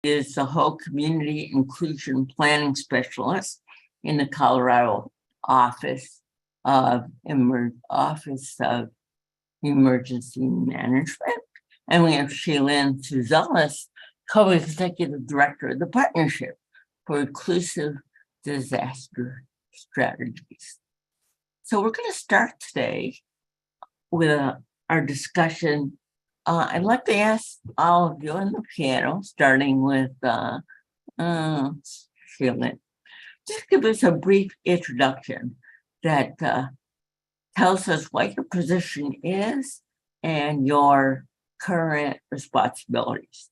is the whole community inclusion planning specialist in the Colorado Office of Emergency Management. And we have Shaylin Suzelis, co-executive director of the Partnership for Inclusive Disaster Strategies. So we're going to start today with our discussion. I'd like to ask all of you on the panel, starting with Shaylin, just give us a brief introduction that tells us what your position is and your current responsibilities.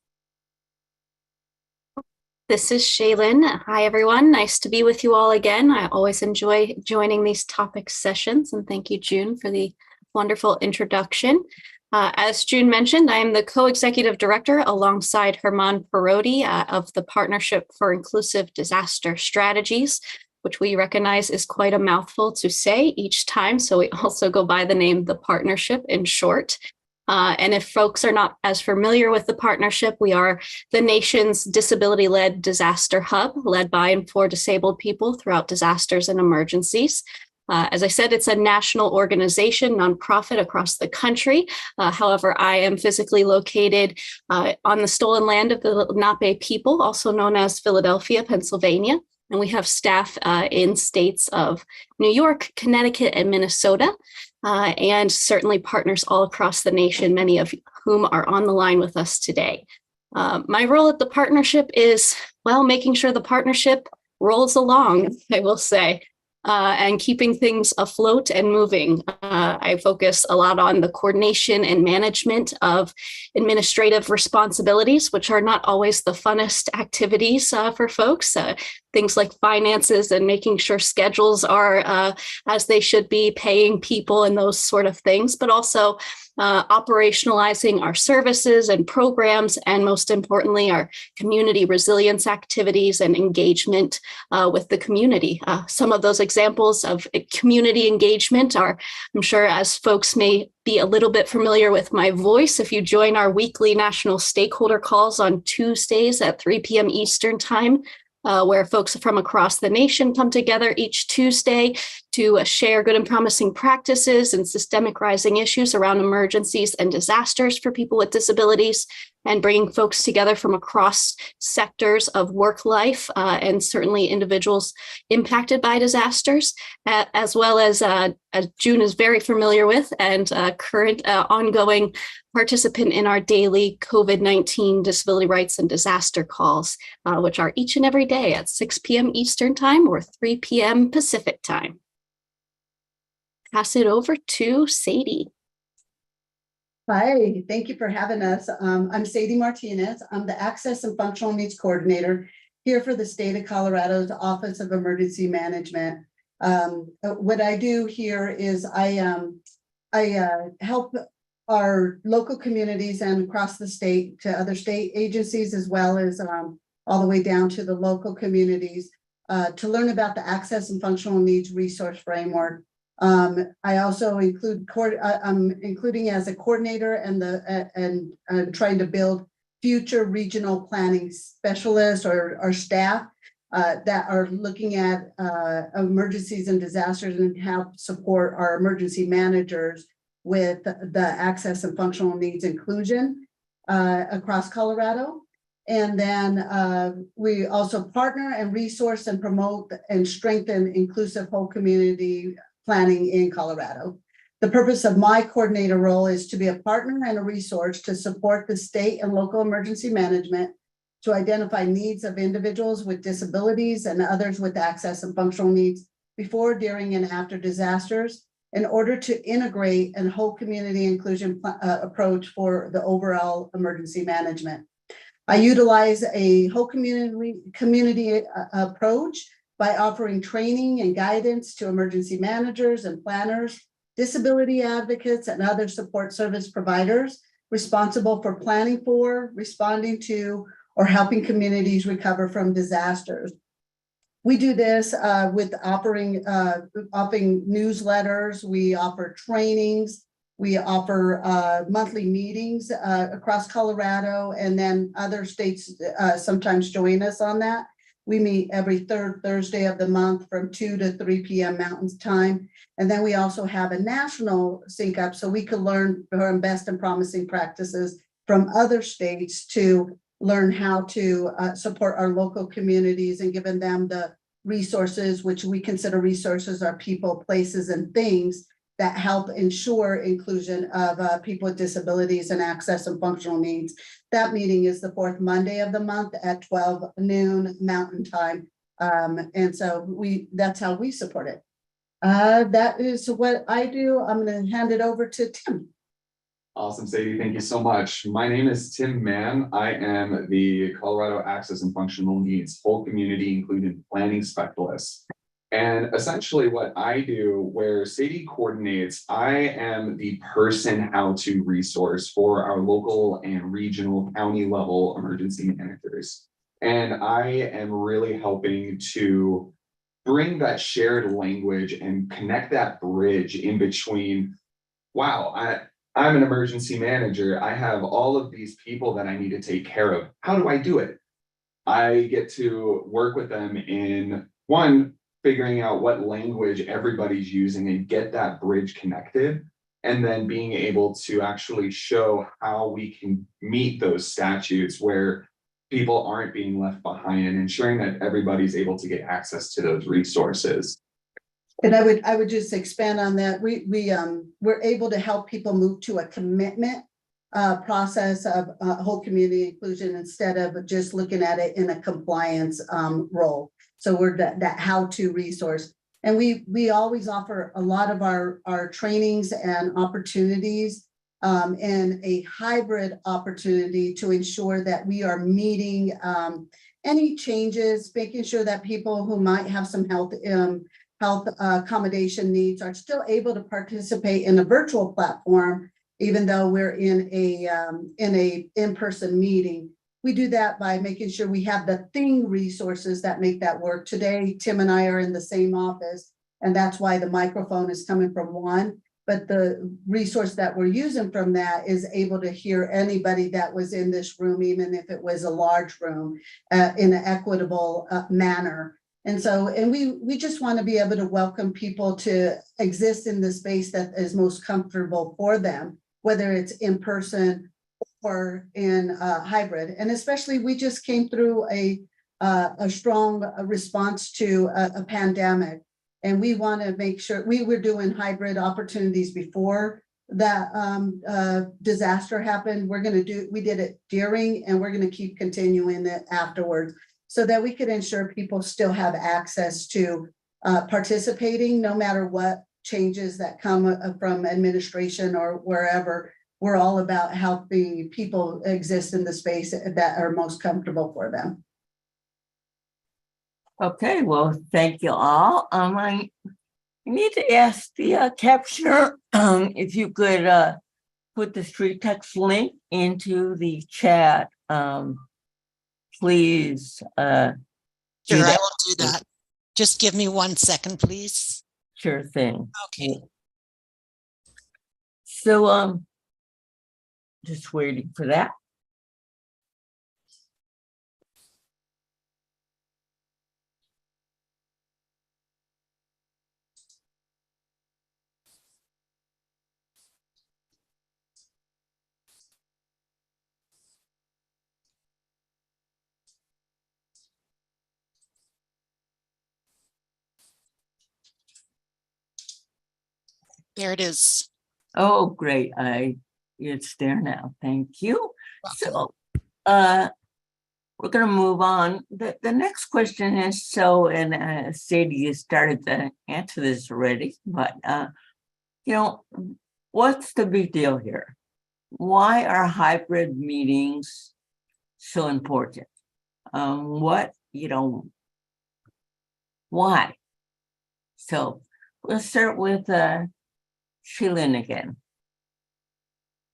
This is Shaylin. Hi, everyone. Nice to be with you all again. I always enjoy joining these topic sessions, and thank you, June, for the wonderful introduction. As June mentioned, I am the co-executive director alongside Herman Parodi of the Partnership for Inclusive Disaster Strategies, which we recognize is quite a mouthful to say each time. So we also go by the name The Partnership in short. And if folks are not as familiar with the Partnership, we are the nation's disability-led disaster hub, led by and for disabled people throughout disasters and emergencies. As I said, it's a national organization, nonprofit across the country. However, I am physically located on the stolen land of the Lenape people, also known as Philadelphia, Pennsylvania. And we have staff in states of New York, Connecticut, and Minnesota, and certainly partners all across the nation, many of whom are on the line with us today. My role at the Partnership is, well, making sure the Partnership rolls along, I will say, and keeping things afloat and moving. I focus a lot on the coordination and management of administrative responsibilities, which are not always the funnest activities for folks. Things like finances and making sure schedules are as they should be, paying people and those sort of things, but also operationalizing our services and programs, and most importantly, our community resilience activities and engagement with the community. Some of those examples of community engagement are, I'm sure, as folks may be a little bit familiar with my voice, if you join our weekly national stakeholder calls on Tuesdays at 3 p.m. Eastern Time, where folks from across the nation come together each Tuesday to share good and promising practices and systemic rising issues around emergencies and disasters for people with disabilities, and bringing folks together from across sectors of work life and certainly individuals impacted by disasters, as well as June is very familiar with, and current ongoing participant in our daily COVID-19 disability rights and disaster calls, which are each and every day at 6 p.m. Eastern Time or 3 p.m. Pacific Time. Pass it over to Sadie. Hi, thank you for having us. I'm Sadie Martinez. I'm the Access and Functional Needs Coordinator here for the state of Colorado's Office of Emergency Management. What I do here is I help our local communities and across the state to other state agencies, as well as all the way down to the local communities to learn about the Access and Functional Needs Resource Framework. I also include, I'm including as a coordinator and trying to build future regional planning specialists or staff that are looking at emergencies and disasters and help support our emergency managers with the access and functional needs inclusion across Colorado. And then we also partner and resource and promote and strengthen inclusive whole community planning in Colorado. The purpose of my coordinator role is to be a partner and a resource to support the state and local emergency management to identify needs of individuals with disabilities and others with access and functional needs before, during, and after disasters in order to integrate a whole community inclusion approach for the overall emergency management. I utilize a whole community approach by offering training and guidance to emergency managers and planners, disability advocates, and other support service providers responsible for planning for, responding to, or helping communities recover from disasters. We do this with offering newsletters. We offer trainings We offer monthly meetings across Colorado, and then other states sometimes join us on that. We meet every third Thursday of the month from 2 to 3 p.m. Mountain Time. And then we also have a national sync up so we can learn from best and promising practices from other states to learn how to support our local communities and giving them the resources, which we consider resources are people, places, and things that help ensure inclusion of people with disabilities and access and functional needs. That meeting is the fourth Monday of the month at 12 noon Mountain Time. And so that's how we support it. That is what I do. I'm going to hand it over to Tim. Awesome, Sadie. Thank you so much. My name is Tim Mann. I am the Colorado Access and Functional Needs Whole Community Included Planning Specialist. And essentially what I do, where Sadie coordinates, I am the person how-to resource for our local and regional county level emergency managers. And I am really helping to bring that shared language and connect that bridge in between, wow, I'm an emergency manager. I have all of these people that I need to take care of. How do I do it? I get to work with them in one, figuring out what language everybody's using and get that bridge connected, and then being able to actually show how we can meet those statutes where people aren't being left behind and ensuring that everybody's able to get access to those resources. And I would just expand on that. We're able to help people move to a commitment process of whole community inclusion instead of just looking at it in a compliance role. So we're that how-to resource. And we always offer a lot of our trainings and opportunities and a hybrid opportunity to ensure that we are meeting any changes, making sure that people who might have some health accommodation needs are still able to participate in a virtual platform, even though we're in a in-person meeting. We do that by making sure we have the thing resources that make that work. Today, Tim and I are in the same office, and that's why the microphone is coming from one. But the resource that we're using from that is able to hear anybody that was in this room, even if it was a large room, in an equitable manner. And so, and we just want to be able to welcome people to exist in the space that is most comfortable for them, whether it's in person or in hybrid. And especially, we just came through a strong response to a pandemic. And we want to make sure we were doing hybrid opportunities before that disaster happened. We did it during, and we're going to keep continuing it afterwards so that we could ensure people still have access to participating no matter what changes that come from administration or wherever. We're all about helping people exist in the space that are most comfortable for them. Okay, well, thank you all. I need to ask the captioner if you could put the street text link into the chat. Please. Sure, I will do that. Just give me 1 second, please. Sure thing. Okay. So, just waiting for that. There it is. Oh, great. It's there now. Thank you. Welcome. So, we're going to move on. The next question is, and Sadie, you started to answer this already, but, what's the big deal here? Why are hybrid meetings so important? Why? So we'll start with Shailene again.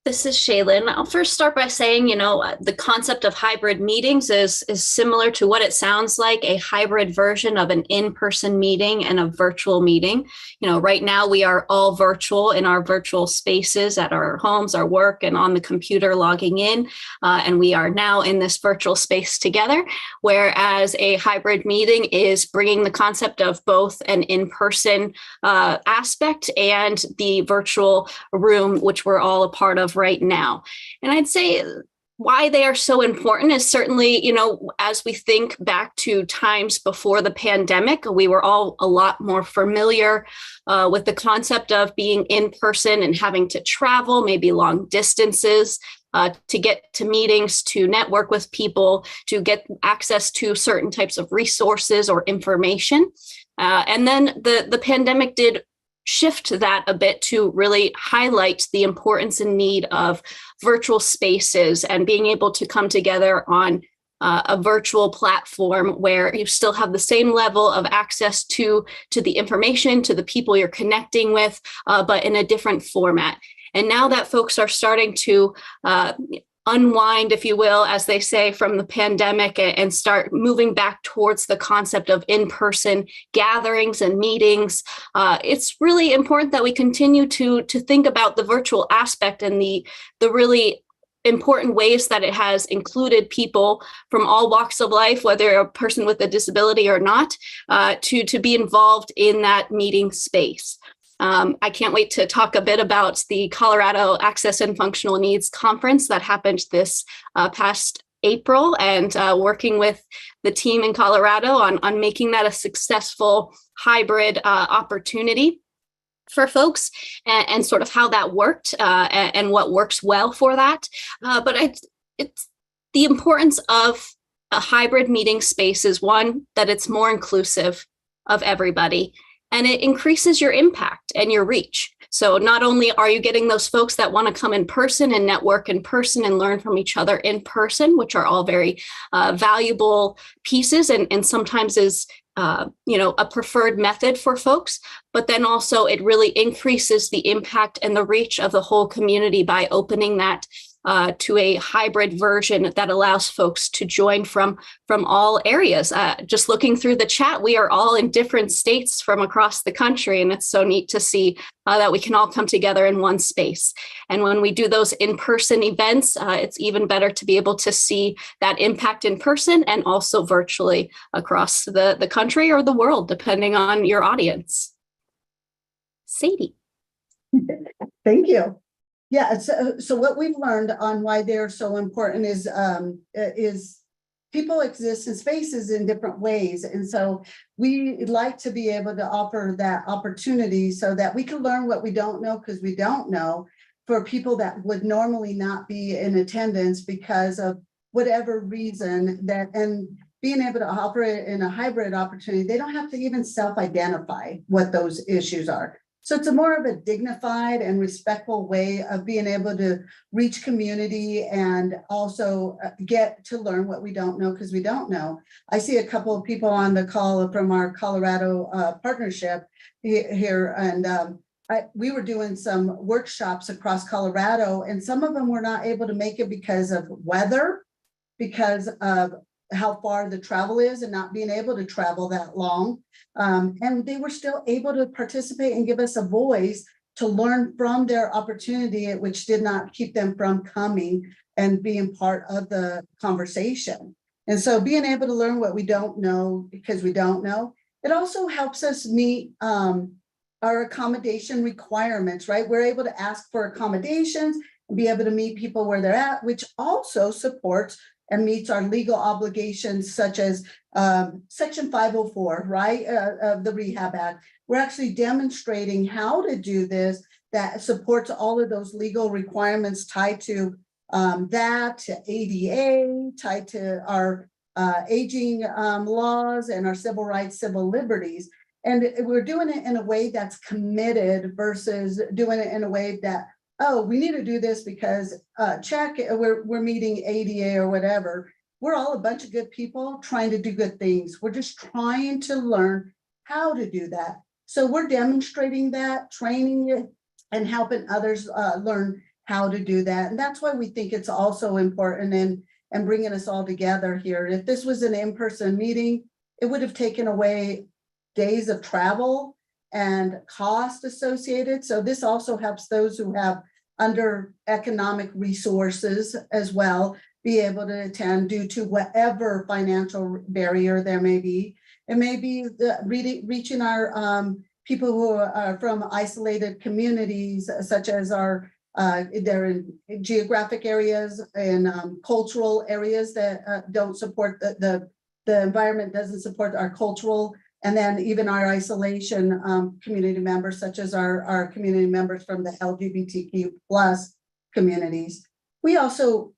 This is Shaylin. I'll first start by saying, the concept of hybrid meetings is similar to what it sounds like, a hybrid version of an in-person meeting and a virtual meeting. Right now we are all virtual in our virtual spaces at our homes, our work, and on the computer logging in. And we are now in this virtual space together, whereas a hybrid meeting is bringing the concept of both an in-person aspect and the virtual room, which we're all a part of right now. And I'd say why they are so important is certainly, as we think back to times before the pandemic, we were all a lot more familiar with the concept of being in person and having to travel, maybe long distances, to get to meetings, to network with people, to get access to certain types of resources or information. And then the pandemic did shift that a bit to really highlight the importance and need of virtual spaces and being able to come together on a virtual platform where you still have the same level of access to the information, to the people you're connecting with, but in a different format. And now that folks are starting to unwind, if you will, as they say, from the pandemic and start moving back towards the concept of in-person gatherings and meetings, it's really important that we continue to think about the virtual aspect and the really important ways that it has included people from all walks of life, whether you're a person with a disability or not, to be involved in that meeting space. I can't wait to talk a bit about the Colorado Access and Functional Needs Conference that happened this past April, and working with the team in Colorado on making that a successful hybrid opportunity for folks, and sort of how that worked and what works well for that. But it's the importance of a hybrid meeting space is one, that it's more inclusive of everybody, and it increases your impact and your reach. So not only are you getting those folks that want to come in person and network in person and learn from each other in person, which are all very valuable pieces and sometimes is a preferred method for folks, but then also it really increases the impact and the reach of the whole community by opening that to a hybrid version that allows folks to join from all areas. Just looking through the chat, we are all in different states from across the country, and it's so neat to see that we can all come together in one space. And when we do those in-person events, it's even better to be able to see that impact in person and also virtually across the country or the world, depending on your audience. Sadie. Thank you. Yeah, so what we've learned on why they're so important is people exist in spaces in different ways. And so we like to be able to offer that opportunity so that we can learn what we don't know, because we don't know, for people that would normally not be in attendance because of whatever reason, and being able to operate in a hybrid opportunity, they don't have to even self-identify what those issues are. So it's a more of a dignified and respectful way of being able to reach community and also get to learn what we don't know, because we don't know. I see a couple of people on the call from our Colorado partnership here, and we were doing some workshops across Colorado, and some of them were not able to make it because of weather, because of how far the travel is and not being able to travel that long. And they were still able to participate and give us a voice to learn from their opportunity, which did not keep them from coming and being part of the conversation. And so being able to learn what we don't know because we don't know, it also helps us meet our accommodation requirements, right? We're able to ask for accommodations and be able to meet people where they're at, which also supports and meets our legal obligations, such as Section 504, right, of the Rehab Act. We're actually demonstrating how to do this that supports all of those legal requirements tied to that, to ADA, tied to our aging laws and our civil rights, civil liberties. And we're doing it in a way that's committed versus doing it in a way that, oh, we need to do this because check, we're meeting ADA or whatever. We're all a bunch of good people trying to do good things. We're just trying to learn how to do that. So we're demonstrating that, training it, and helping others learn how to do that. And that's why we think it's also important and bringing us all together here. If this was an in-person meeting, it would have taken away days of travel and cost associated. So this also helps those who have under economic resources as well be able to attend due to whatever financial barrier there may be. It may be reaching our people who are from isolated communities, such as our they're in geographic areas and cultural areas that don't support the environment doesn't support our cultural, and then even our isolation community members, such as our community members from the LGBTQ plus communities. We also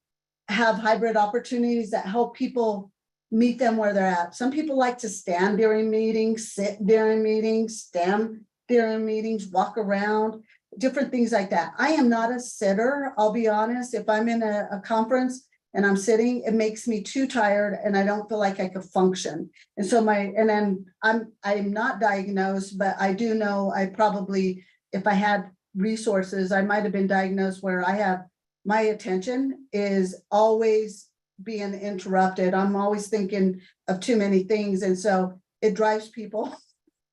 have hybrid opportunities that help people meet them where they're at. Some people like to stand during meetings, sit during meetings, stand during meetings, walk around, different things like that. I am not a sitter, I'll be honest. If I'm in a conference and I'm sitting, it makes me too tired and I don't feel like I could function. And so I'm not diagnosed, but I do know I probably, if I had resources, I might have been diagnosed where I have my attention is always being interrupted. I'm always thinking of too many things. And so it drives people,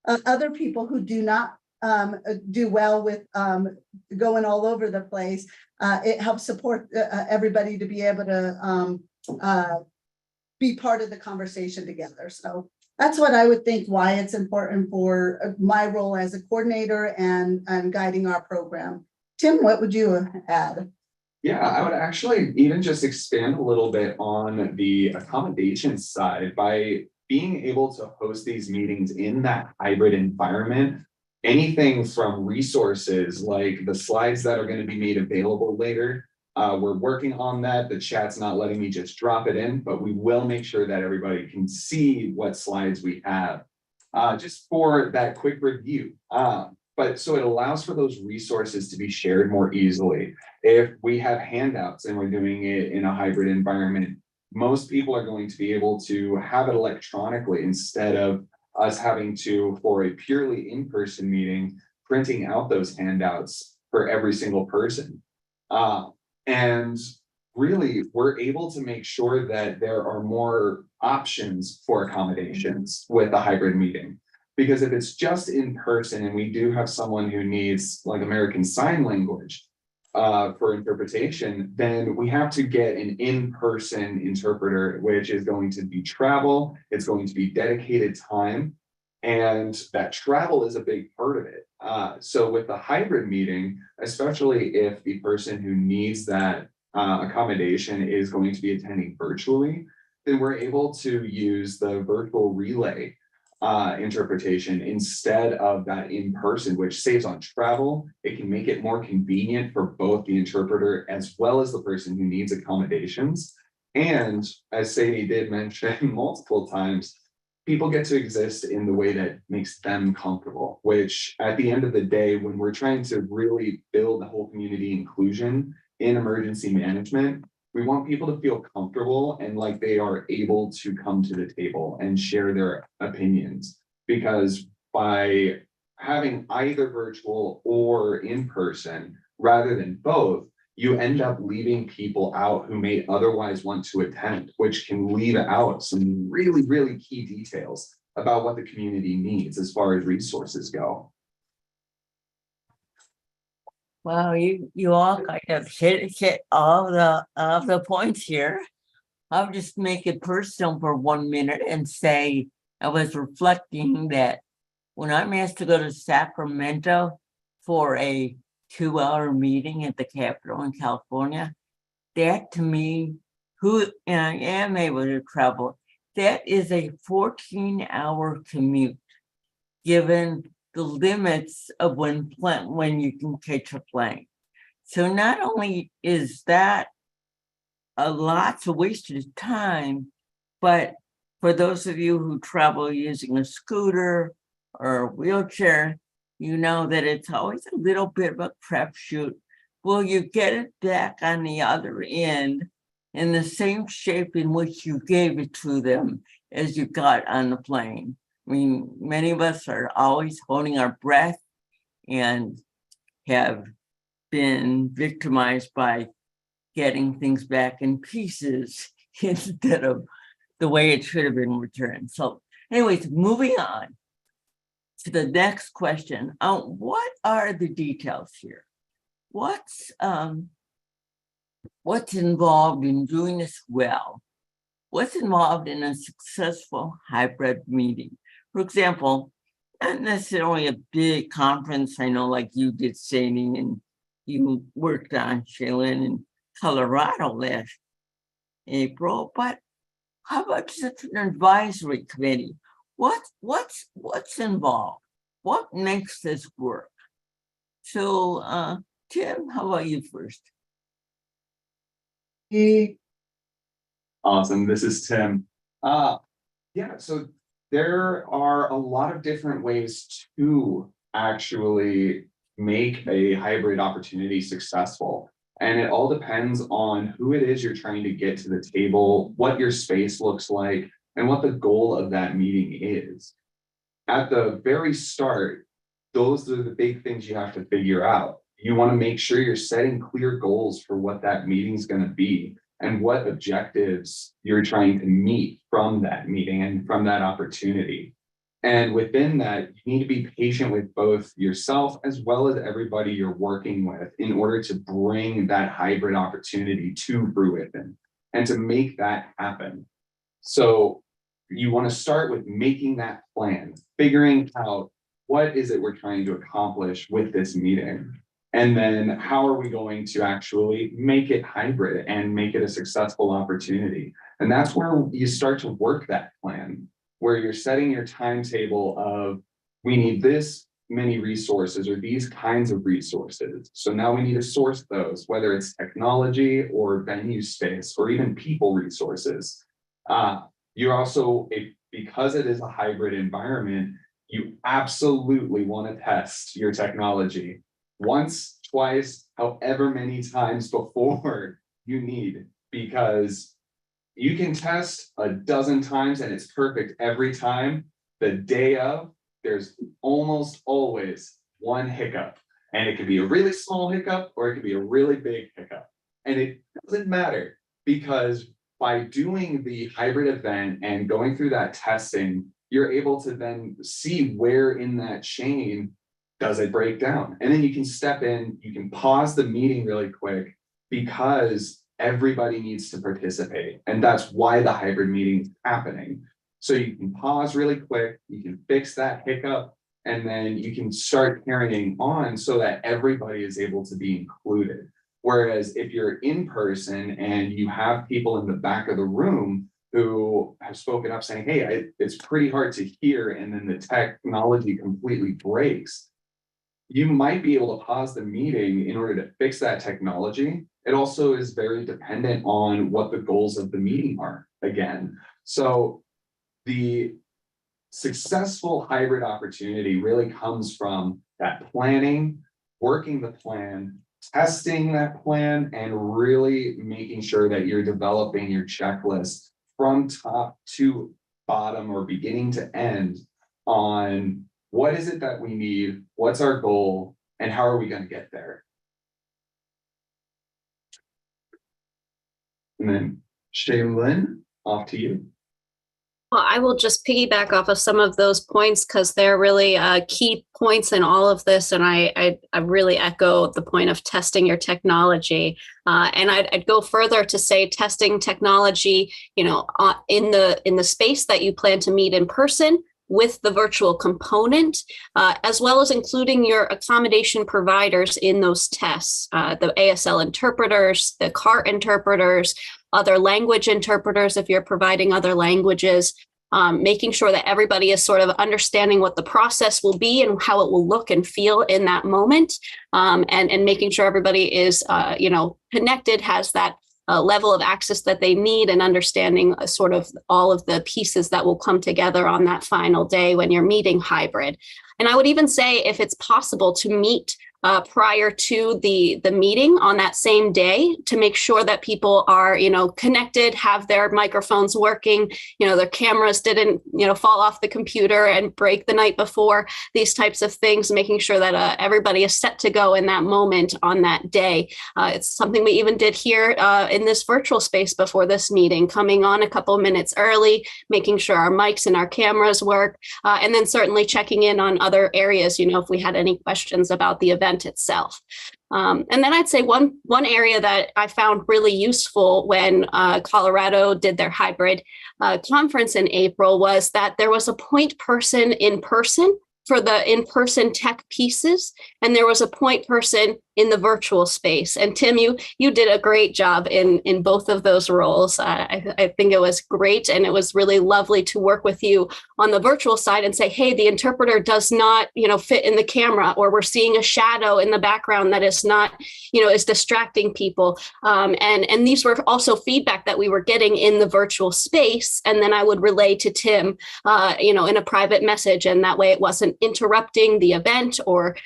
other people who do not do well with going all over the place. It helps support everybody to be able to be part of the conversation together. So that's what I would think why it's important for my role as a coordinator and guiding our program. Tim, what would you add? Yeah, I would actually even just expand a little bit on the accommodation side by being able to host these meetings in that hybrid environment. Anything from resources like the slides that are going to be made available later. We're working on that. The chat's not letting me just drop it in, but we will make sure that everybody can see what slides we have just for that quick review. But so it allows for those resources to be shared more easily. If we have handouts and we're doing it in a hybrid environment, most people are going to be able to have it electronically instead of us having to, for a purely in-person meeting, printing out those handouts for every single person. And really, we're able to make sure that there are more options for accommodations with a hybrid meeting. Because if it's just in person and we do have someone who needs like American Sign Language for interpretation, then we have to get an in-person interpreter, which is going to be travel, it's going to be dedicated time, and that travel is a big part of it. So with the hybrid meeting, especially if the person who needs that accommodation is going to be attending virtually, then we're able to use the virtual relay interpretation instead of that in person, which saves on travel. It can make it more convenient for both the interpreter as well as the person who needs accommodations. And as Sadie did mention multiple times, people get to exist in the way that makes them comfortable, which at the end of the day, when we're trying to really build the whole community inclusion in emergency management, we want people to feel comfortable and like they are able to come to the table and share their opinions. Because by having either virtual or in person, rather than both, you end up leaving people out who may otherwise want to attend, which can leave out some really, really key details about what the community needs as far as resources go. Well, you all kind of hit all the points here. I'll just make it personal for 1 minute and say I was reflecting that when I'm asked to go to Sacramento for a 2-hour meeting at the Capitol in California, that to me, who I am able to travel, that is a 14-hour commute, given the limits of when you can catch a plane. So not only is that a lot of wasted time, but for those of you who travel using a scooter or a wheelchair, you know that it's always a little bit of a crapshoot. Will you get it back on the other end in the same shape in which you gave it to them as you got on the plane? I mean, many of us are always holding our breath and have been victimized by getting things back in pieces instead of the way it should have been returned. So anyways, moving on to the next question. What are the details here? What's involved in doing this well? What's involved in a successful hybrid meeting? For example, not necessarily a big conference. I know like you did, Sadie, and you worked on Shaylin in Colorado last April, but how about just an advisory committee? What's involved? What makes this work? So Tim, how about you first? Awesome. This is Tim. Yeah, so there are a lot of different ways to actually make a hybrid opportunity successful. And it all depends on who it is you're trying to get to the table, what your space looks like, and what the goal of that meeting is. At the very start, those are the big things you have to figure out. You want to make sure you're setting clear goals for what that meeting is going to be and what objectives you're trying to meet from that meeting and from that opportunity. And within that, you need to be patient with both yourself as well as everybody you're working with in order to bring that hybrid opportunity to fruition and to make that happen. So you want to start with making that plan, figuring out what is it we're trying to accomplish with this meeting. And then how are we going to actually make it hybrid and make it a successful opportunity? And that's where you start to work that plan, where you're setting your timetable of, we need this many resources or these kinds of resources. So now we need to source those, whether it's technology or venue space or even people resources. You're also, because it is a hybrid environment, you absolutely want to test your technology once, twice, however many times before you need, because you can test a dozen times and it's perfect every time. The day of, there's almost always one hiccup, and it could be a really small hiccup or it could be a really big hiccup. And it doesn't matter, because by doing the hybrid event and going through that testing, you're able to then see where in that chain does it break down. And then you can step in, you can pause the meeting really quick, because everybody needs to participate. And that's why the hybrid meeting is happening. So you can pause really quick, you can fix that hiccup, and then you can start carrying on so that everybody is able to be included. Whereas if you're in person and you have people in the back of the room who have spoken up saying, hey, it's pretty hard to hear, and then the technology completely breaks, you might be able to pause the meeting in order to fix that technology. It also is very dependent on what the goals of the meeting are, again. So the successful hybrid opportunity really comes from that planning, working the plan, testing that plan, and really making sure that you're developing your checklist from top to bottom or beginning to end on what is it that we need, what's our goal, and how are we going to get there. And then Shaylin, off to you. Well, I will just piggyback off of some of those points because they're really key points in all of this. And I really echo the point of testing your technology. And I'd go further to say testing technology, in the space that you plan to meet in person with the virtual component, as well as including your accommodation providers in those tests, the ASL interpreters, the CART interpreters, other language interpreters if you're providing other languages, making sure that everybody is sort of understanding what the process will be and how it will look and feel in that moment, and making sure everybody is, connected, has that level of access that they need, and understanding sort of all of the pieces that will come together on that final day when you're meeting hybrid. And I would even say, if it's possible, to meet prior to the meeting on that same day to make sure that people are, connected, have their microphones working, their cameras didn't, fall off the computer and break the night before, these types of things, making sure that everybody is set to go in that moment on that day. It's something we even did here in this virtual space before this meeting, coming on a couple of minutes early, making sure our mics and our cameras work, and then certainly checking in on other areas, if we had any questions about the event itself. And then I'd say one area that I found really useful when Colorado did their hybrid conference in April was that there was a point person in person for the in-person tech pieces, and there was a point person in the virtual space. And Tim, you did a great job in both of those roles. I think it was great, and it was really lovely to work with you on the virtual side and say, hey, the interpreter does not, fit in the camera, or we're seeing a shadow in the background that is not, is distracting people. And these were also feedback that we were getting in the virtual space, and then I would relay to Tim, in a private message, and that way it wasn't interrupting the event or,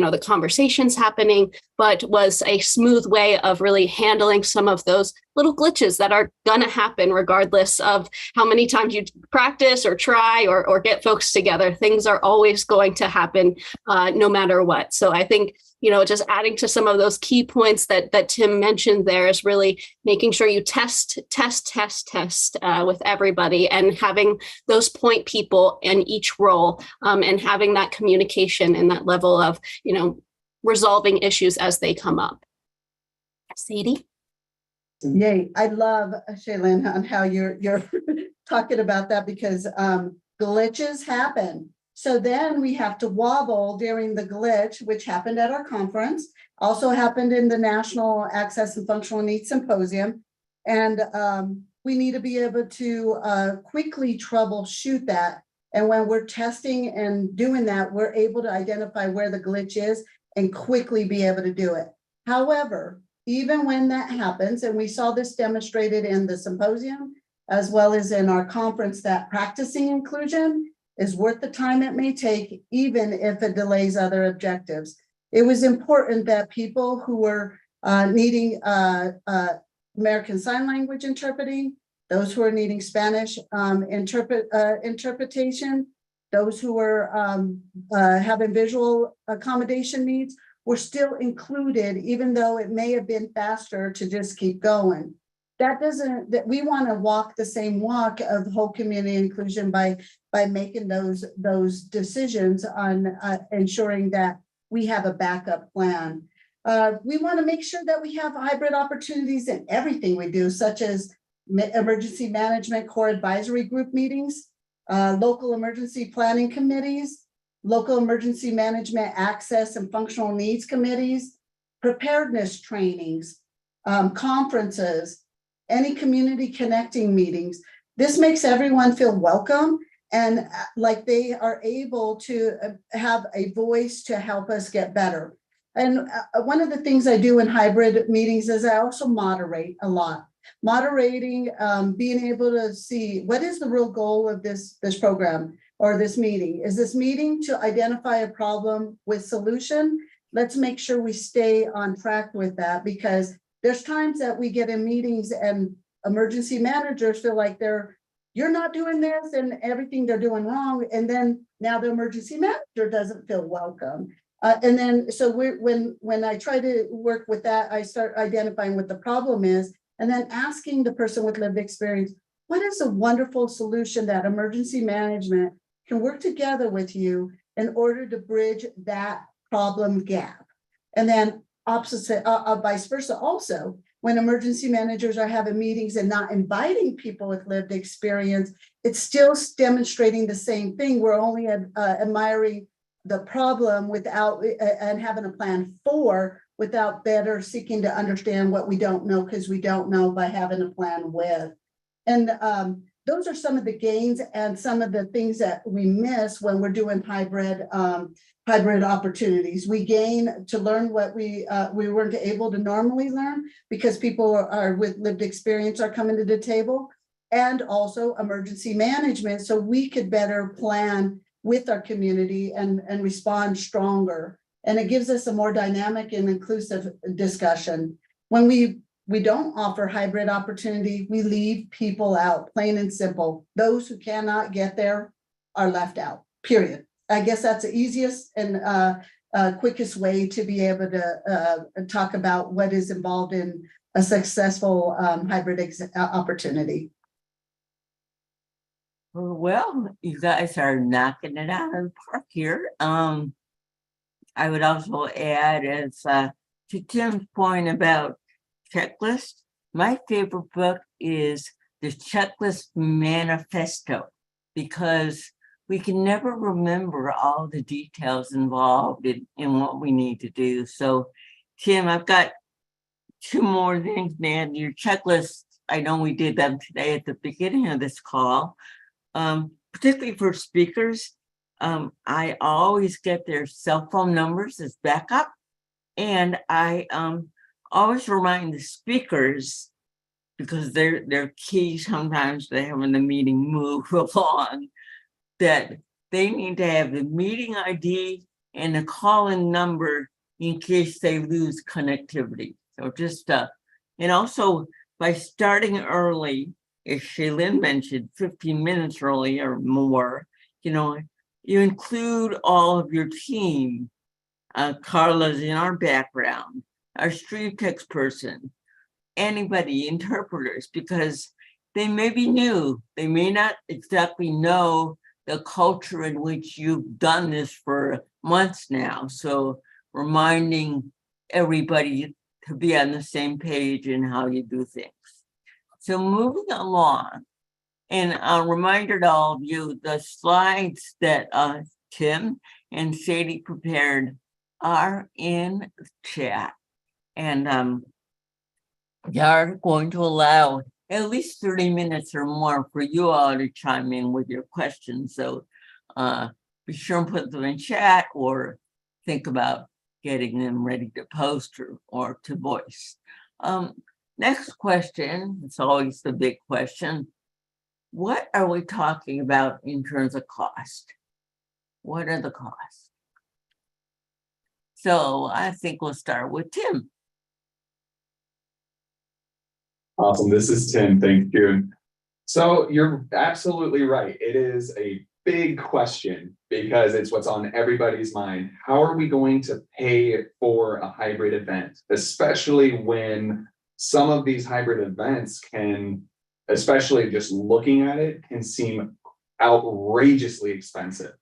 the conversations happening, but was a smooth way of really handling some of those little glitches that are going to happen regardless of how many times you practice or try or get folks together. Things are always going to happen no matter what. So I think, just adding to some of those key points that Tim mentioned there is really making sure you test with everybody, and having those point people in each role, and having that communication and that level of, resolving issues as they come up. Sadie? Yay. I love, Shaylin, on how you're talking about that, because glitches happen. So then we have to wobble during the glitch, which happened at our conference, also happened in the National Access and Functional Needs Symposium. And we need to be able to quickly troubleshoot that. And when we're testing and doing that, we're able to identify where the glitch is and quickly be able to do it. However, even when that happens, and we saw this demonstrated in the symposium, as well as in our conference, that practicing inclusion is worth the time it may take, even if it delays other objectives. It was important that people who were needing American Sign Language interpreting, those who are needing Spanish interpretation, those who were having visual accommodation needs were still included, even though it may have been faster to just keep going. That we want to walk the same walk of whole community inclusion by making those decisions on ensuring that we have a backup plan. We want to make sure that we have hybrid opportunities in everything we do, such as emergency management core advisory group meetings, local emergency planning committees, local emergency management access and functional needs committees, preparedness trainings, conferences, any community connecting meetings. This makes everyone feel welcome and like they are able to have a voice to help us get better. And one of the things I do in hybrid meetings is I also moderate a lot. Moderating, being able to see what is the real goal of this program or this meeting. Is this meeting to identify a problem with solution? Let's make sure we stay on track with that, because there's times that we get in meetings and emergency managers feel like you're not doing this and everything they're doing wrong. And then now the emergency manager doesn't feel welcome. And then, so when I try to work with that, I start identifying what the problem is, and then asking the person with lived experience, what is a wonderful solution that emergency management can work together with you in order to bridge that problem gap? And then opposite, vice versa also, when emergency managers are having meetings and not inviting people with lived experience, it's still demonstrating the same thing. We're only admiring the problem without and having a plan for, without better seeking to understand what we don't know, because we don't know by having a plan with. And those are some of the gains and some of the things that we miss when we're doing hybrid opportunities. We gain to learn what we weren't able to normally learn, because people are with lived experience are coming to the table, and also emergency management, so we could better plan with our community and respond stronger. and it gives us a more dynamic and inclusive discussion. When we don't offer hybrid opportunity, we leave people out, plain and simple. Those who cannot get there are left out, period. I guess that's the easiest and quickest way to be able to talk about what is involved in a successful hybrid opportunity. Well, you guys are knocking it out of the park here. I would also add as to Tim's point about checklist, my favorite book is the Checklist Manifesto, because we can never remember all the details involved in what we need to do. So, Tim, I've got two more things, man. Your checklist, I know we did them today at the beginning of this call, particularly for speakers. I always get their cell phone numbers as backup, and I always remind the speakers, because they're key sometimes to having the meeting move along, that they need to have the meeting ID and a call-in number in case they lose connectivity. So just and also by starting early, as Shaylin mentioned, 15 minutes early or more, you include all of your team. Carla's in our background, our street text person, anybody, interpreters, because they may be new. They may not exactly know the culture in which you've done this for months now. So reminding everybody to be on the same page in how you do things. So moving along, and a reminder to all of you, the slides that Tim and Sadie prepared are in chat. And they are going to allow at least 30 minutes or more for you all to chime in with your questions. So be sure and put them in chat or think about getting them ready to post or to voice. Next question, it's always the big question. What are we talking about in terms of cost? What are the costs? So I think we'll start with Tim. Awesome. This is Tim. Thank you. So you're absolutely right. It is a big question because it's what's on everybody's mind. How are we going to pay for a hybrid event, especially when some of these hybrid events can, especially just looking at it, can seem outrageously expensive.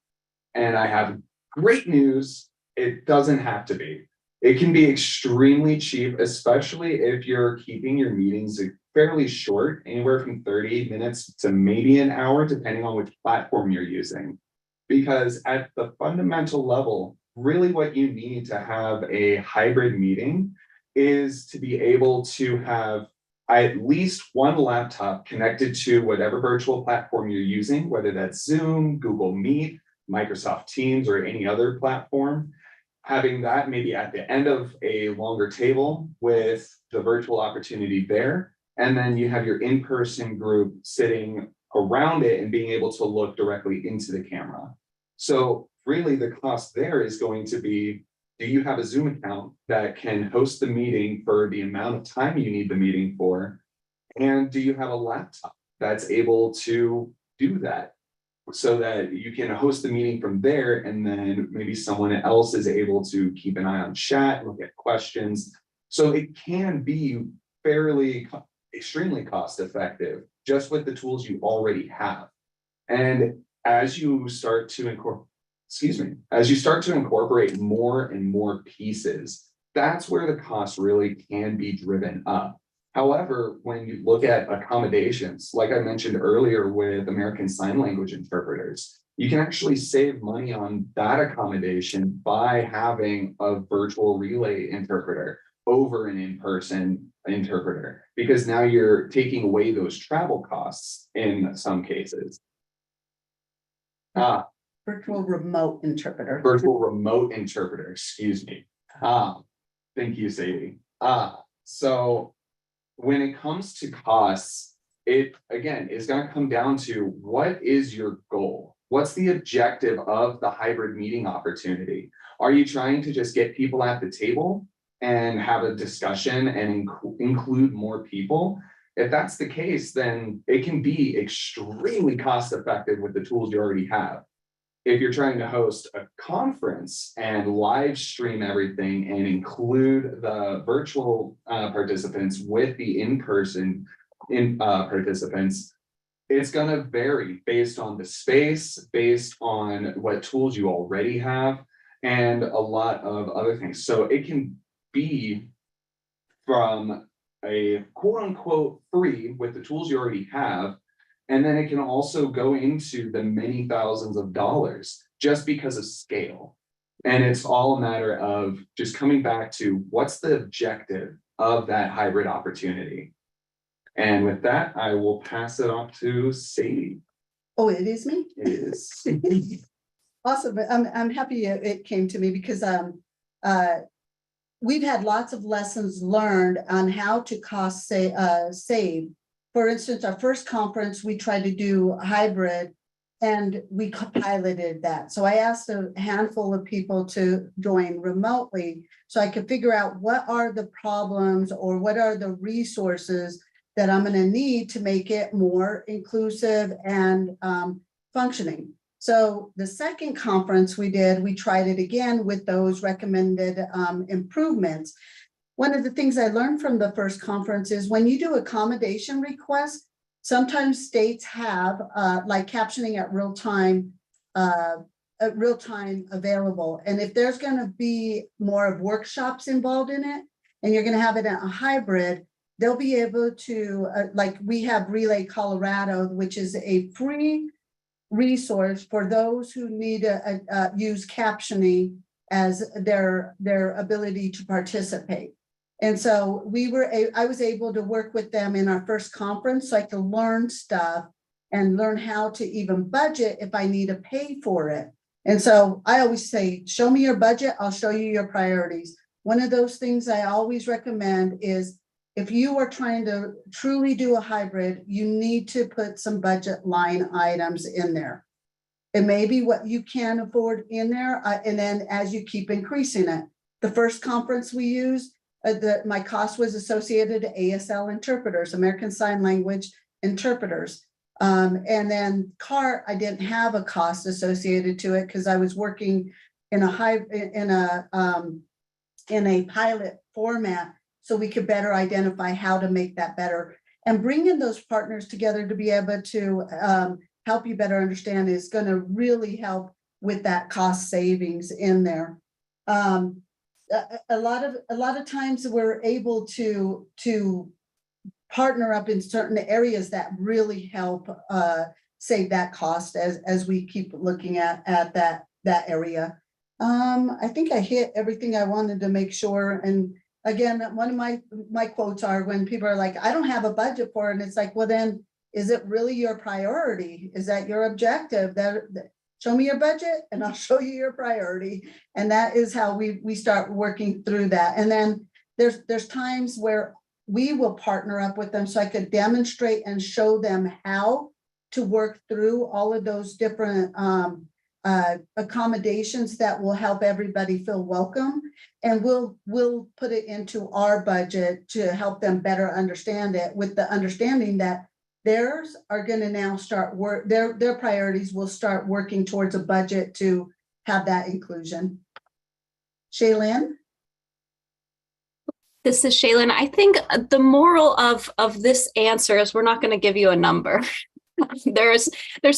And I have great news. It doesn't have to be. It can be extremely cheap, especially if you're keeping your meetings fairly short, anywhere from 30 minutes to maybe an hour, depending on which platform you're using. Because at the fundamental level, really what you need to have a hybrid meeting is to be able to have at least one laptop connected to whatever virtual platform you're using, whether that's Zoom, Google Meet, Microsoft Teams, or any other platform. Having that maybe at the end of a longer table with the virtual opportunity there. And then you have your in-person group sitting around it and being able to look directly into the camera. So really the cost there is going to be, do you have a Zoom account that can host the meeting for the amount of time you need the meeting for? And do you have a laptop that's able to do that? So that you can host the meeting from there, and then maybe someone else is able to keep an eye on chat, look at questions. So it can be extremely cost effective just with the tools you already have. And as you start to incorporate more and more pieces, that's where the cost really can be driven up. However, when you look at accommodations, like I mentioned earlier with American Sign Language interpreters, you can actually save money on that accommodation by having a virtual relay interpreter over an in-person interpreter, because now you're taking away those travel costs in some cases. Virtual remote interpreter. Virtual remote interpreter, excuse me. Thank you, Sadie. So when it comes to costs, it again is going to come down to what is your goal? What's the objective of the hybrid meeting opportunity? Are you trying to just get people at the table and have a discussion and include more people? If that's the case, then it can be extremely cost effective with the tools you already have. If you're trying to host a conference and live stream everything and include the virtual participants with the in-person participants, it's going to vary based on the space, based on what tools you already have, and a lot of other things. So it can be from a quote unquote free with the tools you already have. And then it can also go into the many thousands of dollars just because of scale. And it's all a matter of just coming back to what's the objective of that hybrid opportunity. And with that, I will pass it off to Sadie. Oh, it is me? It is. Awesome. I'm happy it came to me because we've had lots of lessons learned on how to save. For instance, our first conference, we tried to do hybrid and we piloted that. So I asked a handful of people to join remotely so I could figure out what are the problems or what are the resources that I'm going to need to make it more inclusive and functioning. So the second conference we did, we tried it again with those recommended improvements. One of the things I learned from the first conference is when you do accommodation requests, sometimes states have like captioning at real time available. And if there's going to be more of workshops involved in it, and you're going to have it in a hybrid, they'll be able to, like we have Relay Colorado, which is a free resource for those who need to use captioning as their ability to participate. And so I was able to work with them in our first conference so I could learn stuff and learn how to even budget if I need to pay for it. And so I always say, show me your budget, I'll show you your priorities. One of those things I always recommend is if you are trying to truly do a hybrid, you need to put some budget line items in there. It may be what you can afford in there, and then as you keep increasing it. The first conference we used, my cost was associated to ASL interpreters, American Sign Language interpreters. And then CART, I didn't have a cost associated to it because I was working in a pilot format so we could better identify how to make that better. And bringing those partners together to be able to help you better understand is going to really help with that cost savings in there. A lot of times we're able to partner up in certain areas that really help save that cost as we keep looking at that area. I think I hit everything I wanted to make sure. And again, one of my quotes are when people are like, I don't have a budget for it. And it's like, well, then is it really your priority? Is that your objective? That show me your budget and I'll show you your priority. And that is how we start working through that. And then there's times where we will partner up with them so I could demonstrate and show them how to work through all of those different accommodations that will help everybody feel welcome. And we'll put it into our budget to help them better understand it, with the understanding that theirs are going to now start work, their priorities will start working towards a budget to have that inclusion. Shaylin? This is Shaylin. I think the moral of this answer is we're not going to give you a number. There's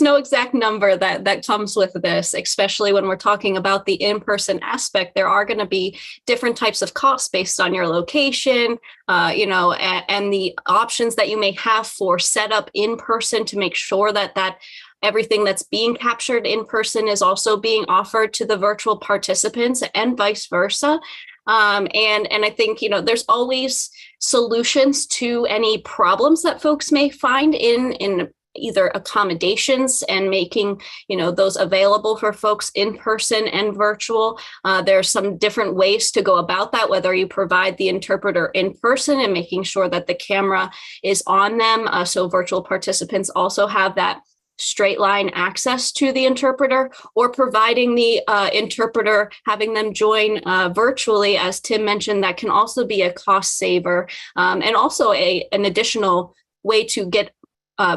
no exact number that comes with this, especially when we're talking about the in-person aspect. There are going to be different types of costs based on your location, and the options that you may have for setup in person to make sure that everything that's being captured in person is also being offered to the virtual participants and vice versa. And I think, there's always solutions to any problems that folks may find in either accommodations and making, those available for folks in person and virtual. There's some different ways to go about that, whether you provide the interpreter in person and making sure that the camera is on them. So virtual participants also have that straight line access to the interpreter, or providing the interpreter, having them join virtually, as Tim mentioned, that can also be a cost saver, and also an additional way to get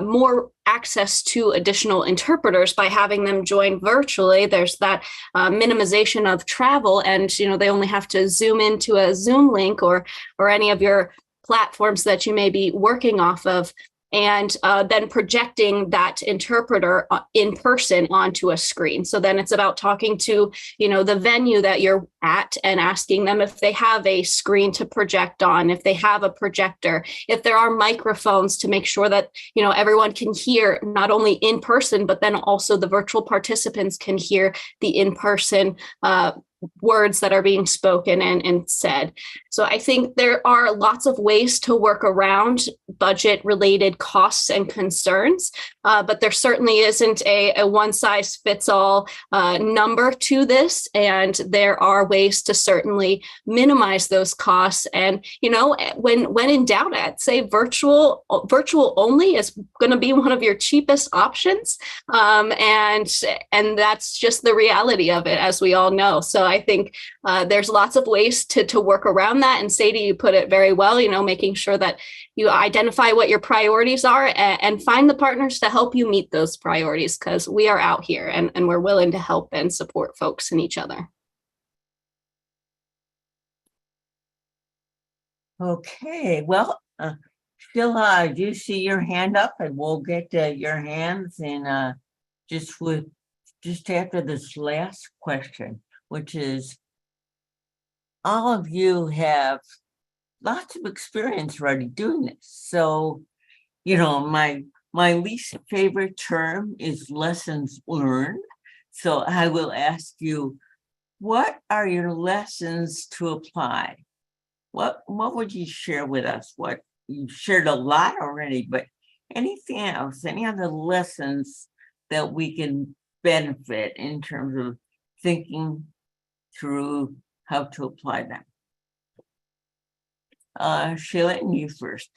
more access to additional interpreters by having them join virtually. There's that minimization of travel, and they only have to zoom into a Zoom link or any of your platforms that you may be working off of, and then projecting that interpreter in person onto a screen. So then it's about talking to, the venue that you're at and asking them if they have a screen to project on, if they have a projector, if there are microphones, to make sure that, everyone can hear not only in person, but then also the virtual participants can hear the in-person words that are being spoken and said. So I think there are lots of ways to work around budget related costs and concerns, but there certainly isn't a one size fits all number to this. And there are ways to certainly minimize those costs. And, when in doubt, I'd say virtual only is going to be one of your cheapest options. And that's just the reality of it, as we all know. So I think there's lots of ways to work around that. And Sadie, you put it very well, making sure that you identify what your priorities are and find the partners to help you meet those priorities, because we are out here and we're willing to help and support folks and each other. Okay, well, Sheila, I do see your hand up, and we'll get your hands in just after this last question, which is, all of you have lots of experience already doing this. So, my least favorite term is lessons learned. So I will ask you, what are your lessons to apply? What would you share with us? What you shared a lot already, but anything else, any other lessons that we can benefit in terms of thinking through how to apply them? Sheila, and you first.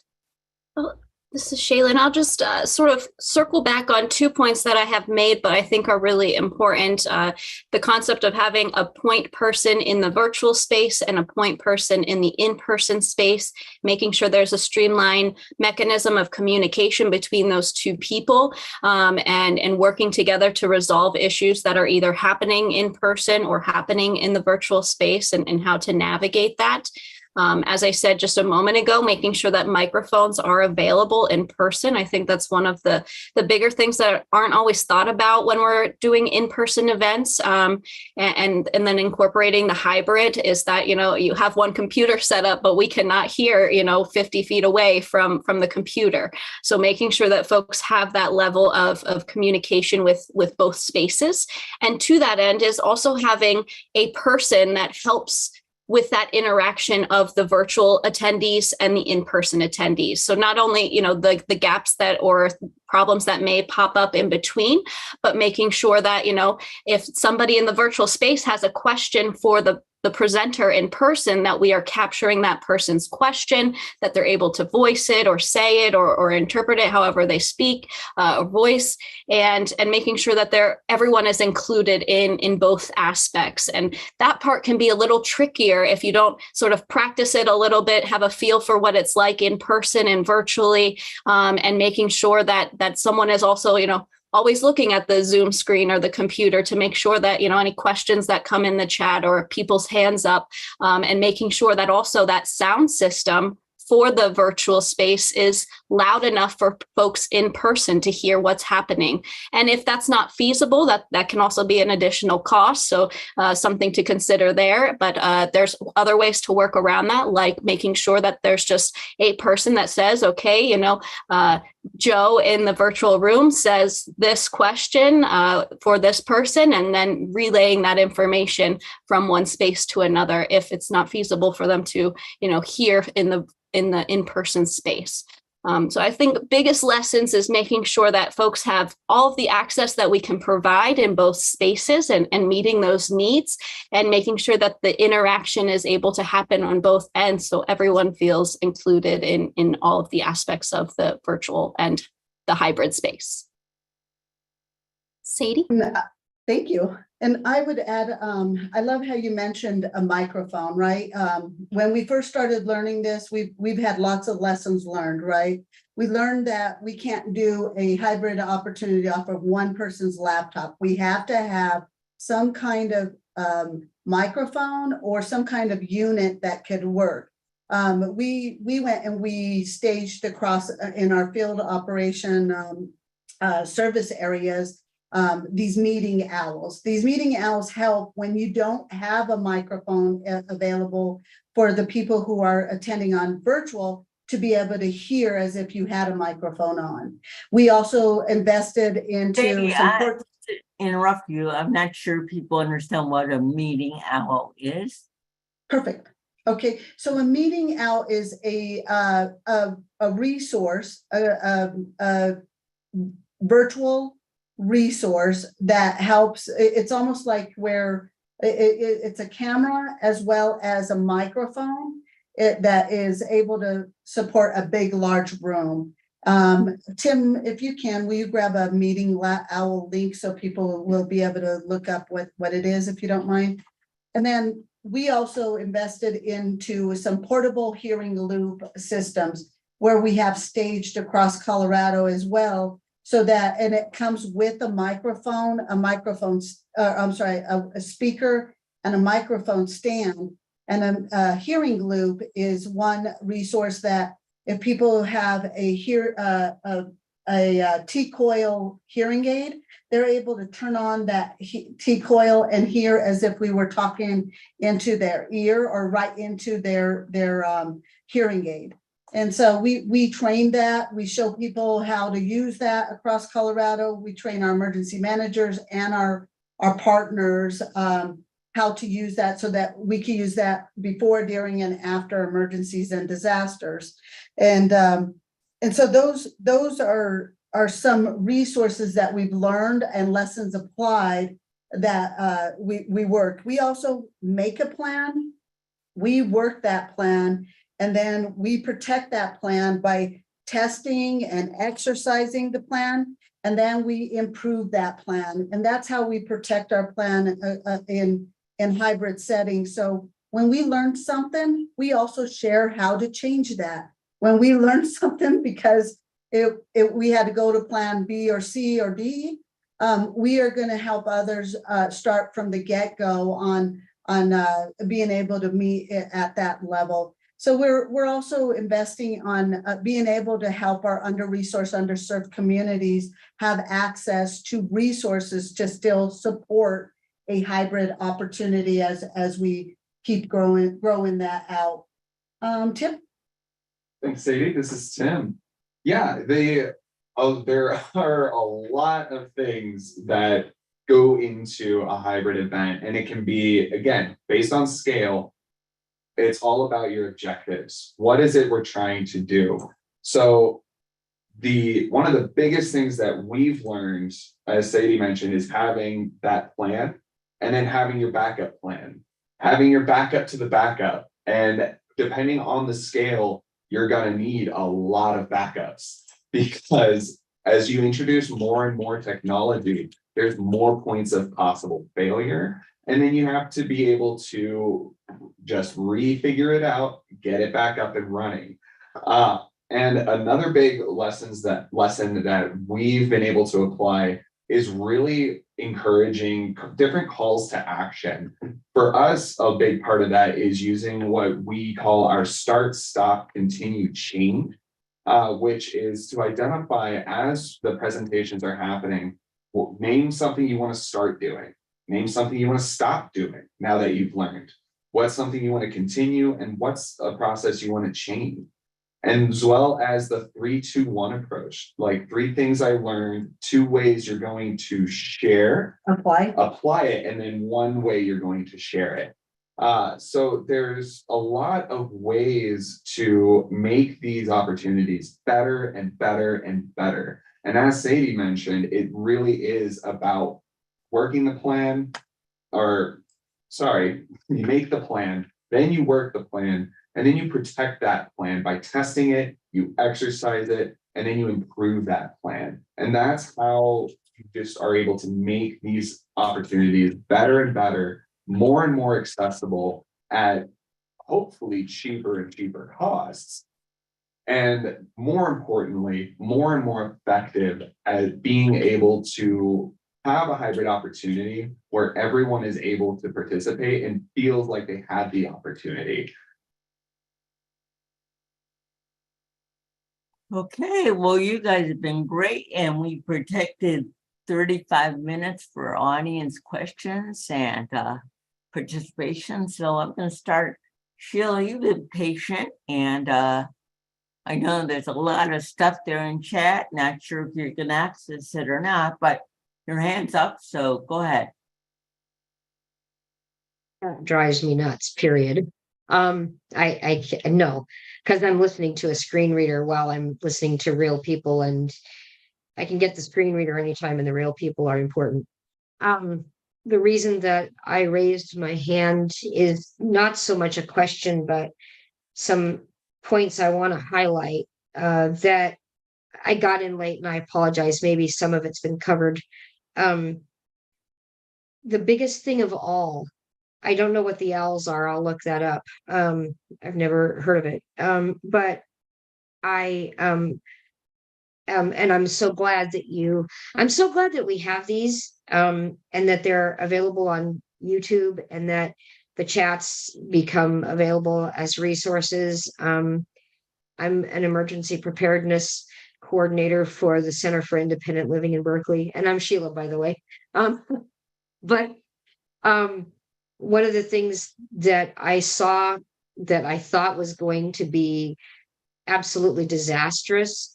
Well, this is Shaylin. I'll just sort of circle back on 2 points that I have made, but I think are really important. The concept of having a point person in the virtual space and a point person in the in-person space, making sure there's a streamlined mechanism of communication between those two people, and working together to resolve issues that are either happening in person or happening in the virtual space, and how to navigate that. As I said just a moment ago, making sure that microphones are available in person. I think that's one of the bigger things that aren't always thought about when we're doing in-person events. And then incorporating the hybrid is that, you have one computer set up, but we cannot hear, 50 feet away from the computer. So making sure that folks have that level of communication with both spaces. And to that end is also having a person that helps with that interaction of the virtual attendees and the in-person attendees. So not only, the gaps or problems that may pop up in between, but making sure that, if somebody in the virtual space has a question for the presenter in person, that we are capturing that person's question, that they're able to voice it or say it or interpret it however they speak or voice, and making sure that everyone is included in both aspects. And that part can be a little trickier if you don't sort of practice it a little bit, have a feel for what it's like in person and virtually, and making sure that someone is also, always looking at the Zoom screen or the computer to make sure that, any questions that come in the chat or people's hands up, and making sure that also that sound system for the virtual space is loud enough for folks in person to hear what's happening. And if that's not feasible, that can also be an additional cost. So something to consider there. But there's other ways to work around that, like making sure that there's just a person that says, okay, Joe in the virtual room says this question for this person, and then relaying that information from one space to another if it's not feasible for them to, hear in the in-person space. So I think biggest lessons is making sure that folks have all of the access that we can provide in both spaces and meeting those needs, and making sure that the interaction is able to happen on both ends so everyone feels included in all of the aspects of the virtual and the hybrid space. Sadie? Thank you. And I would add, I love how you mentioned a microphone, right? When we first started learning this, we've had lots of lessons learned, right? We learned that we can't do a hybrid opportunity off of one person's laptop. We have to have some kind of microphone or some kind of unit that could work. We went and we staged across in our field operation service areas these meeting owls. These meeting owls help when you don't have a microphone available for the people who are attending on virtual to be able to hear as if you had a microphone on. We also invested into Sadie, some interrupt you. I'm not sure people understand what a meeting owl is. Perfect. Okay, so a meeting owl is a resource, a virtual resource that helps. It's almost like where it's a camera as well as a microphone that is able to support a big, large room. Tim, if you can, will you grab a meeting owl link so people will be able to look up what it is, if you don't mind? And then we also invested into some portable hearing loop systems where we have staged across Colorado as well. So that, and it comes with a microphone, a speaker and a microphone stand. And a hearing loop is one resource that if people have a T-coil hearing aid, they're able to turn on that T-coil and hear as if we were talking into their ear or right into their hearing aid. And so we train that. We show people how to use that across Colorado. We train our emergency managers and our partners how to use that so that we can use that before, during, and after emergencies and disasters. And so those are some resources that we've learned and lessons applied that we worked. We also make a plan. We work that plan. And then we protect that plan by testing and exercising the plan. And then we improve that plan. And that's how we protect our plan in hybrid settings. So when we learn something, we also share how to change that. When we learn something because we had to go to plan B or C or D, we are going to help others start from the get-go on being able to meet at that level. So we're also investing on being able to help our under-resourced, underserved communities have access to resources to still support a hybrid opportunity as we keep growing that out. Tim? Thanks, Sadie. This is Tim. Yeah, there are a lot of things that go into a hybrid event, and it can be, again, based on scale. It's all about your objectives. What is it we're trying to do? So one of the biggest things that we've learned, as Sadie mentioned, is having that plan and then having your backup plan, having your backup to the backup. And depending on the scale, you're going to need a lot of backups because as you introduce more and more technology, there's more points of possible failure. And then you have to be able to just refigure it out, get it back up and running. And another big lesson that we've been able to apply is really encouraging different calls to action. For us, a big part of that is using what we call our start, stop, continue change, which is to identify as the presentations are happening, name something you want to start doing. Name something you want to stop doing now that you've learned. What's something you want to continue and what's a process you want to change? And as well as the 3-2-1 approach, like 3 things I learned, 2 ways you're going to apply it, and then 1 way you're going to share it. So there's a lot of ways to make these opportunities better and better and better. And as Sadie mentioned, it really is about working the plan, you make the plan, then you work the plan, and then you protect that plan by testing it, you exercise it, and then you improve that plan. And that's how just are able to make these opportunities better and better, more and more accessible at hopefully cheaper and cheaper costs. And more importantly, more and more effective at being able to have a hybrid opportunity where everyone is able to participate and feels like they had the opportunity. Okay, well, you guys have been great, and we protected 35 minutes for audience questions and participation. So I'm going to start. Sheila, you've been patient, and I know there's a lot of stuff there in chat. Not sure if you're going to access it or not, but your hand's up, so go ahead. That drives me nuts, period. I can't, no, because I'm listening to a screen reader while I'm listening to real people, and I can get the screen reader anytime, and the real people are important. The reason that I raised my hand is not so much a question, but some points I want to highlight that I got in late, and I apologize. Maybe some of it's been covered. The biggest thing of all, I don't know what the owls are. I'll look that up. I've never heard of it. But I and I'm so glad that we have these and that they're available on YouTube, and that the chats become available as resources. I'm an emergency preparedness coordinator for the Center for Independent Living in Berkeley, and I'm Sheila, by the way. But one of the things that I saw that I thought was going to be absolutely disastrous,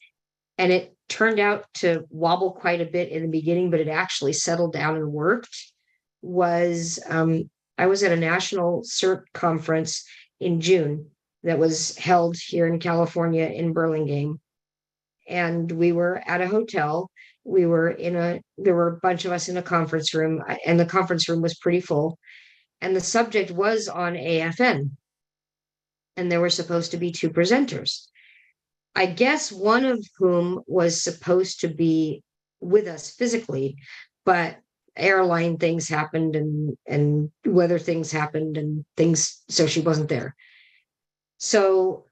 and it turned out to wobble quite a bit in the beginning, but it actually settled down and worked, was I was at a national CERT conference in June that was held here in California in Burlingame. And we were at a hotel. There were a bunch of us in a conference room, and the conference room was pretty full. And the subject was on AFN. And there were supposed to be two presenters. I guess one of whom was supposed to be with us physically, but airline things happened and weather things happened and things, so she wasn't there. So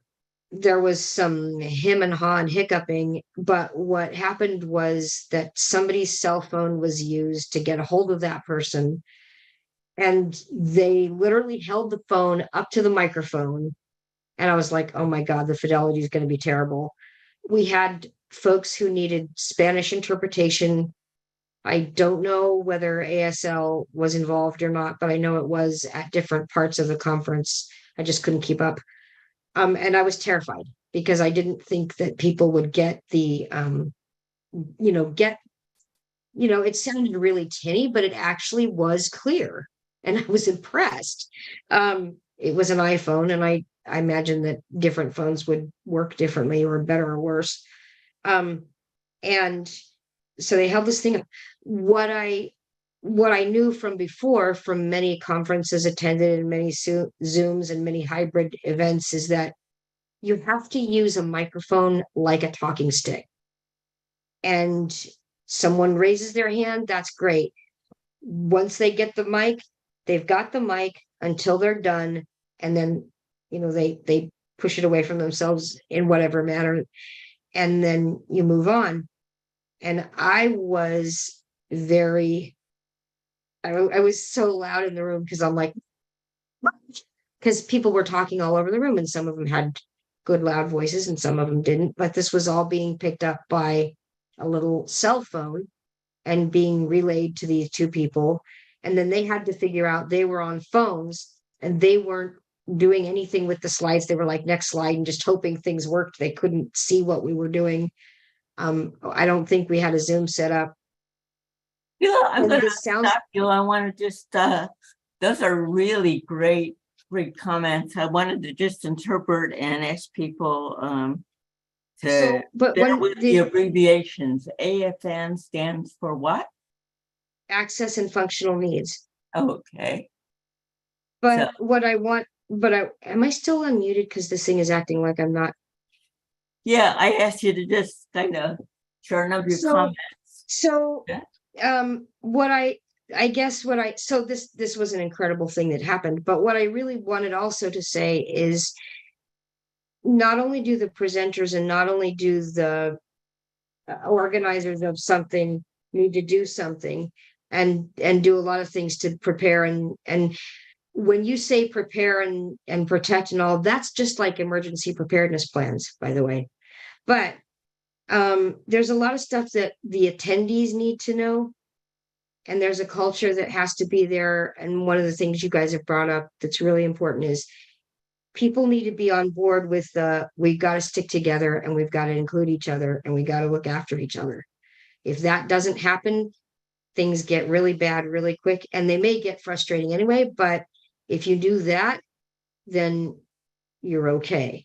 there was some hem and haw and hiccuping, but what happened was that somebody's cell phone was used to get a hold of that person. And they literally held the phone up to the microphone. And I was like, oh my God, the fidelity is going to be terrible. We had folks who needed Spanish interpretation. I don't know whether ASL was involved or not, but I know it was at different parts of the conference. I just couldn't keep up. And I was terrified because I didn't think that people would get the, it sounded really tinny, but it actually was clear. And I was impressed. It was an iPhone, and I imagine that different phones would work differently, or better or worse. And so they held this thing up. What I knew from before, from many conferences attended and many Zooms and many hybrid events, is that you have to use a microphone like a talking stick. And someone raises their hand, that's great. Once they get the mic, they've got the mic until they're done. And then, they push it away from themselves in whatever manner. And then you move on. And I was I was so loud in the room because I'm like, because people were talking all over the room, and some of them had good loud voices and some of them didn't, but this was all being picked up by a little cell phone and being relayed to these two people. And then they had to figure out, they were on phones and they weren't doing anything with the slides. They were like, next slide, and just hoping things worked. They couldn't see what we were doing. I don't think we had a Zoom set up. I'm going to stop you. I want to just, those are really great comments. I wanted to just interpret and ask people with the abbreviations. AFN stands for what? Access and functional needs. Okay. But am I still unmuted? Because this thing is acting like I'm not. Yeah, I asked you to just kind of shorten up your comments. So what I guess what I, so this was an incredible thing that happened, but what I really wanted also to say is not only do the presenters and not only do the organizers of something need to do something and do a lot of things to prepare, and when you say prepare and protect and all, that's just like emergency preparedness plans, by the way. But there's a lot of stuff that the attendees need to know, and there's a culture that has to be there. And one of the things you guys have brought up that's really important is people need to be on board with we've got to stick together and we've got to include each other and we got to look after each other. If that doesn't happen, things get really bad really quick, and they may get frustrating anyway, but if you do that, then you're okay.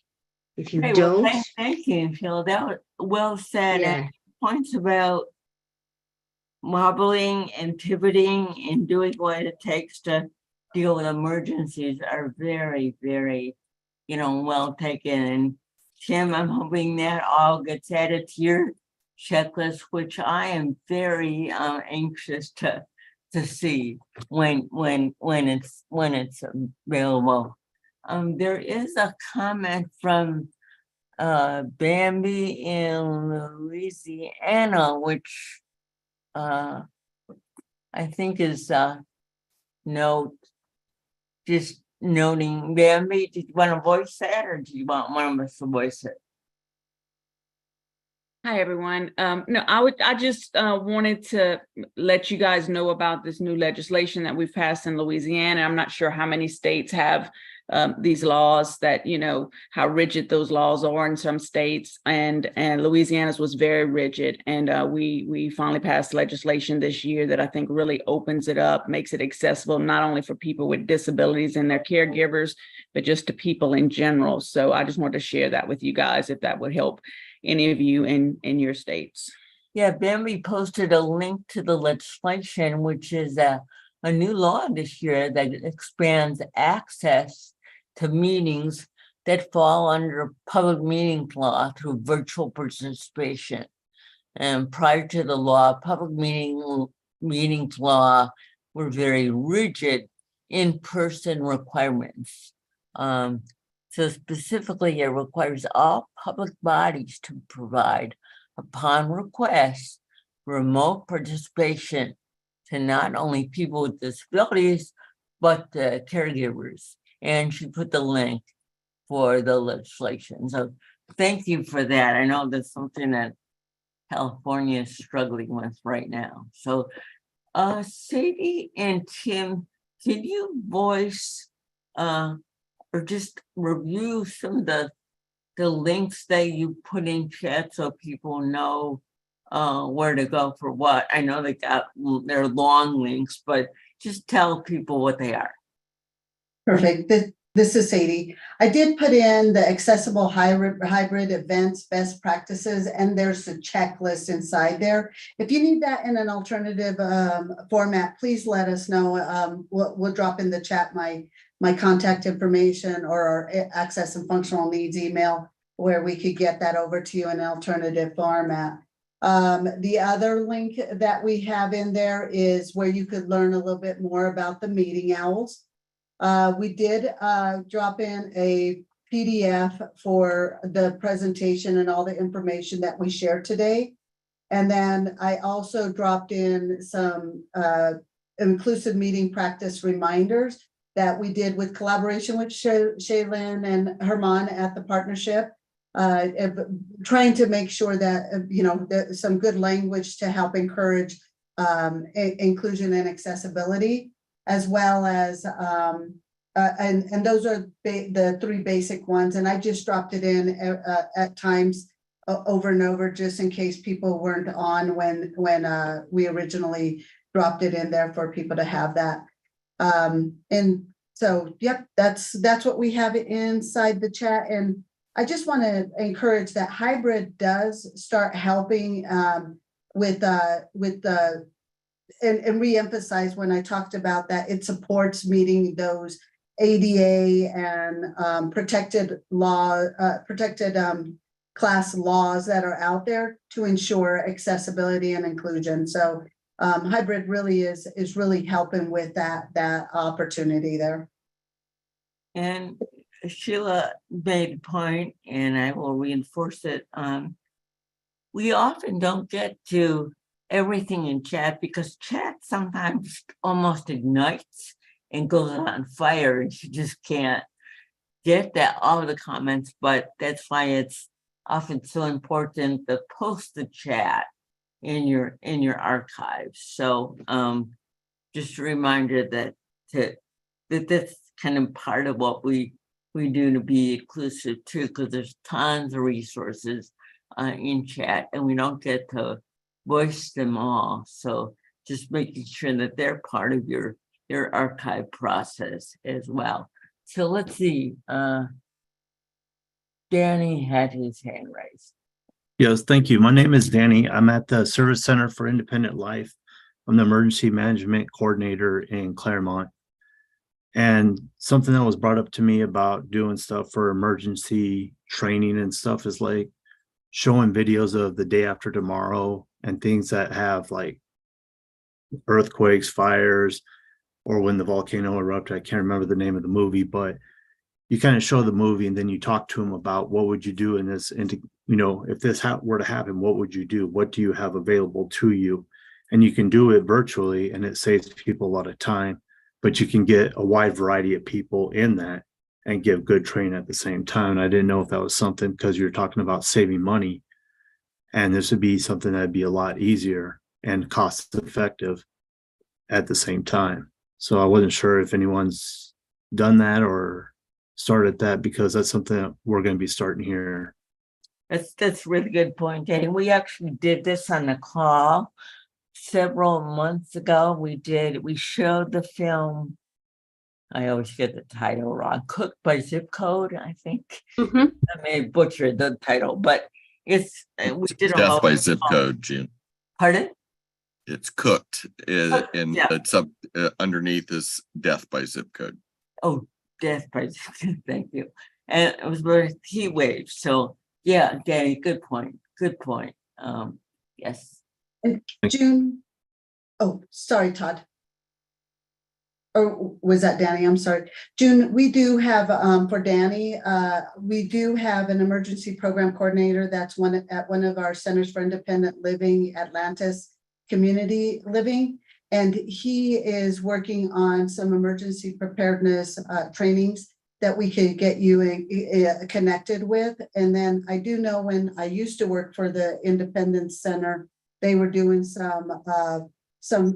If you Hey, well, don't, thank you, Phil. That was well said. yeah, And points about wobbling and pivoting and doing what it takes to deal with emergencies are very, very, well taken. And Tim, I'm hoping that all gets added to your checklist, which I am very anxious to see when it's available. There is a comment from Bambi in Louisiana, which I think is just noting. Bambi, did you want to voice that, or do you want one of us to voice it? Hi, everyone. No, I just wanted to let you guys know about this new legislation that we've passed in Louisiana. I'm not sure how many states have these laws, that, how rigid those laws are in some states, and Louisiana's was very rigid. And we finally passed legislation this year that I think really opens it up, makes it accessible, not only for people with disabilities and their caregivers, but just to people in general. So I just wanted to share that with you guys, if that would help any of you in your states. Yeah, Bambi posted a link to the legislation, which is a new law this year that expands access to meetings that fall under public meetings law through virtual participation. And prior to the law, public meetings law were very rigid in-person requirements. So specifically, it requires all public bodies to provide, upon request, remote participation to not only people with disabilities, but caregivers. And she put the link for the legislation. So thank you for that. I know that's something that California is struggling with right now. So Sadie and Tim, can you voice or just review some of the links that you put in chat so people know where to go for what? I know they're long links, but just tell people what they are. Perfect. This is Sadie. I did put in the accessible hybrid events best practices, and there's a checklist inside there. If you need that in an alternative format, please let us know. We'll drop in the chat my contact information or our access and functional needs email, where we could get that over to you in an alternative format. The other link that we have in there is where you could learn a little bit more about the meeting owls. We did drop in a PDF for the presentation and all the information that we shared today. And then I also dropped in some inclusive meeting practice reminders that we did with collaboration with Shaylin and Herman at the partnership, trying to make sure that, there's some good language to help encourage inclusion and accessibility, as well as, and those are the three basic ones. And I just dropped it in at times over and over, just in case people weren't on when we originally dropped it in there for people to have that. And so, yep, that's what we have inside the chat. And I just want to encourage that hybrid does start helping with the and reemphasize when I talked about that it supports meeting those ADA and protected class laws that are out there to ensure accessibility and inclusion. So hybrid really is really helping with that opportunity there. And Sheila made a point, and I will reinforce it. We often don't get to everything in chat because chat sometimes almost ignites and goes on fire, and you just can't get that all of the comments. But that's why it's often so important to post the chat in your archives. So just a reminder that that's kind of part of what we do to be inclusive too, because there's tons of resources in chat, and we don't get to voice them all. So just making sure that they're part of your archive process as well. So let's see. Danny had his hand raised. Yes, thank you. My name is Danny. I'm at the Service Center for Independent Life. I'm the Emergency Management Coordinator in Claremont. And something that was brought up to me about doing stuff for emergency training and stuff is like showing videos of the day after tomorrow and things that have like earthquakes, fires, or when the volcano erupted. I can't remember the name of the movie, but you kind of show the movie and then you talk to them about what would you do in this, and you know, if this were to happen, what would you do? What do you have available to you? And you can do it virtually, and it saves people a lot of time, but you can get a wide variety of people in that and give good training at the same time. And I didn't know if that was something, because you're talking about saving money, and this would be something that'd be a lot easier and cost effective at the same time. So I wasn't sure if anyone's done that or started that, because that's something that we're going to be starting here. That's a really good point, Danny. We actually did this on the call several months ago. We showed the film. I always get the title wrong. Cooked by Zip Code, I think. Mhm. I may butcher the title, but we did a Death by whole- Zip Code, June. Pardon? It's Cooked, and yeah. it's up underneath is Death by Zip Code. Oh, Death by Zip Code. Thank you. And it was very heat waves. So yeah, Danny, good point. Good point. Yes. June, oh, sorry, Todd. Or was that Danny? I'm sorry. June, we do have, for Danny, we do have an emergency program coordinator. That's at one of our Centers for Independent Living, Atlantis Community Living. And he is working on some emergency preparedness trainings that we could get you connected with. And then I do know when I used to work for the Independence Center, they were doing some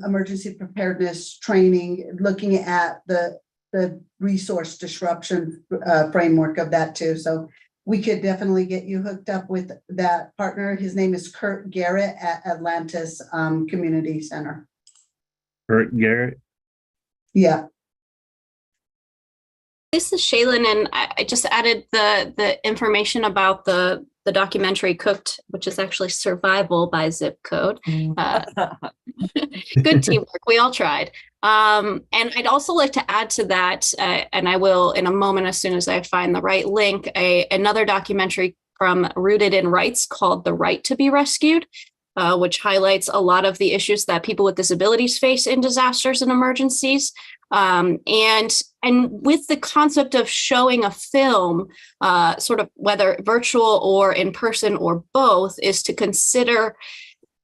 emergency preparedness training, looking at the resource disruption framework of that too. So we could definitely get you hooked up with that partner. His name is Kurt Garrett at Atlantis Community Center. Kurt Garrett? Yeah. This is Shaylin, and I just added the information about the documentary Cooked, which is actually Survival by Zip Code. Good teamwork. We all tried. And I'd also like to add to that, and I will in a moment as soon as I find the right link, another documentary from Rooted in Rights called The Right to be Rescued, which highlights a lot of the issues that people with disabilities face in disasters and emergencies. And with the concept of showing a film, sort of whether virtual or in person or both, is to consider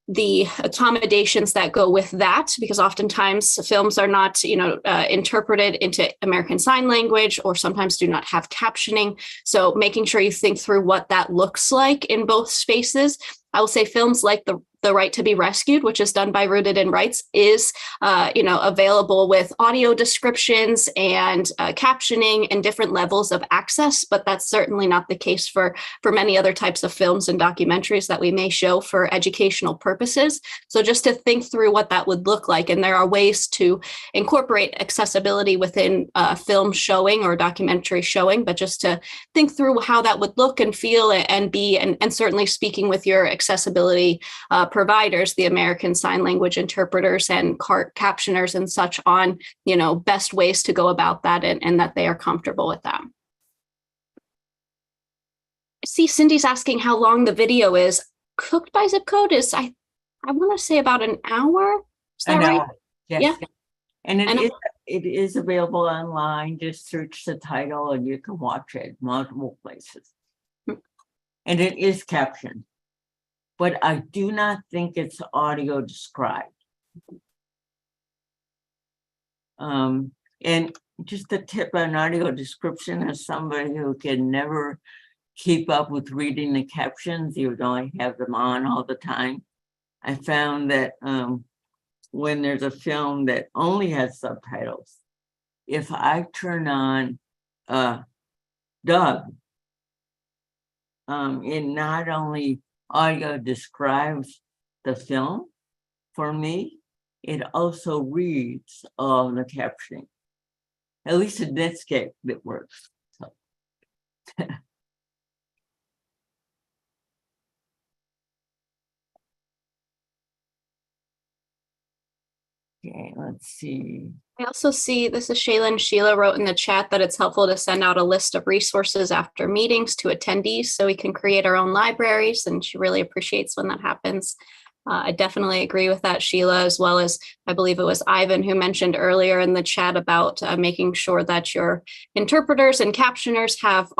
the accommodations that go with that, because oftentimes films are not, interpreted into American Sign Language, or sometimes do not have captioning. So making sure you think through what that looks like in both spaces. I will say films like The Right to be Rescued, which is done by Rooted in Rights, is available with audio descriptions and captioning and different levels of access, but that's certainly not the case for many other types of films and documentaries that we may show for educational purposes. So just to think through what that would look like, and there are ways to incorporate accessibility within film showing or documentary showing, but just to think through how that would look and feel and be, and certainly speaking with your accessibility providers, the American Sign Language interpreters and captioners and such, on, best ways to go about that, and that they are comfortable with that. See, Cindy's asking how long the video is. Cooked by Zip Code is, I want to say, about an hour. Is that right? Yes, Yeah. and And- it is available online. Just search the title and you can watch it multiple places. And it is captioned, but I do not think it's audio described. And just a tip on audio description, as somebody who can never keep up with reading the captions, you don't have them on all the time. I found that when there's a film that only has subtitles, if I turn on dub, it not only audio describes the film for me, it also reads all the captioning. At least in this case, it works. So. Okay, let's see. I also see, this is Shaylin. Sheila wrote in the chat that it's helpful to send out a list of resources after meetings to attendees so we can create our own libraries, and she really appreciates when that happens. I definitely agree with that, Sheila, as well as I believe it was Ivan who mentioned earlier in the chat about making sure that your interpreters and captioners have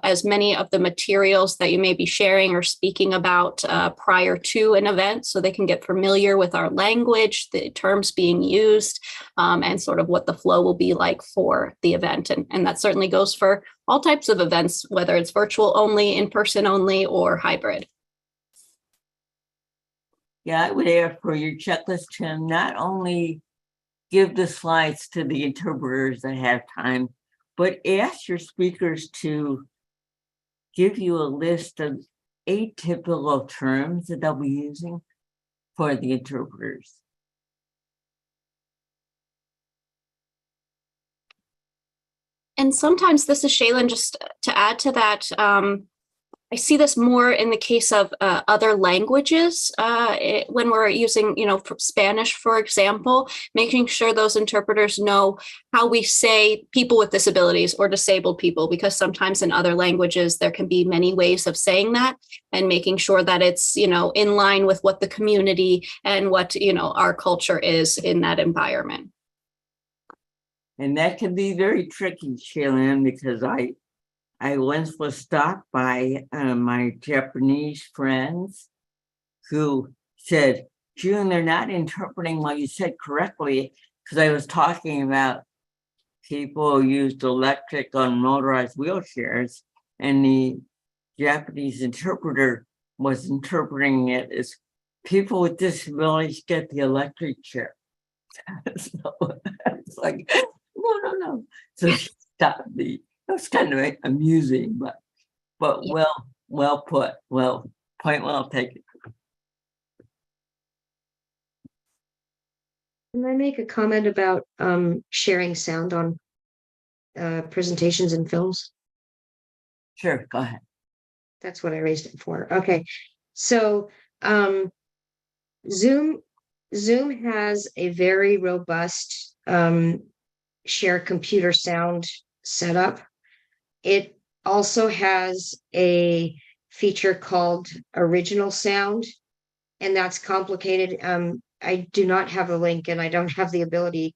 as many of the materials that you may be sharing or speaking about prior to an event, so they can get familiar with our language, the terms being used, and sort of what the flow will be like for the event. And that certainly goes for all types of events, whether it's virtual only, in person only, or hybrid. Yeah, I would add for your checklist, Tim, not only give the slides to the interpreters that have time, but ask your speakers to give you a list of atypical terms that they'll be using for the interpreters. And sometimes, this is Shaylin, just to add to that, I see this more in the case of other languages when we're using, Spanish, for example, making sure those interpreters know how we say people with disabilities or disabled people, because sometimes in other languages, there can be many ways of saying that, and making sure that it's, in line with what the community and what, our culture is in that environment. And that can be very tricky, Shaylin, because I once was stopped by my Japanese friends who said, June, they're not interpreting what you said correctly, because I was talking about people who used electric on motorized wheelchairs, and the Japanese interpreter was interpreting it as people with disabilities get the electric chair. So it's like, no. So she stopped me. It was kind of amusing, but yeah. well put. Point well taken. Can I make a comment about sharing sound on presentations and films? Sure, go ahead. That's what I raised it for. Okay, so Zoom has a very robust share computer sound setup. It also has a feature called original sound, and that's complicated. I do not have a link, and I don't have the ability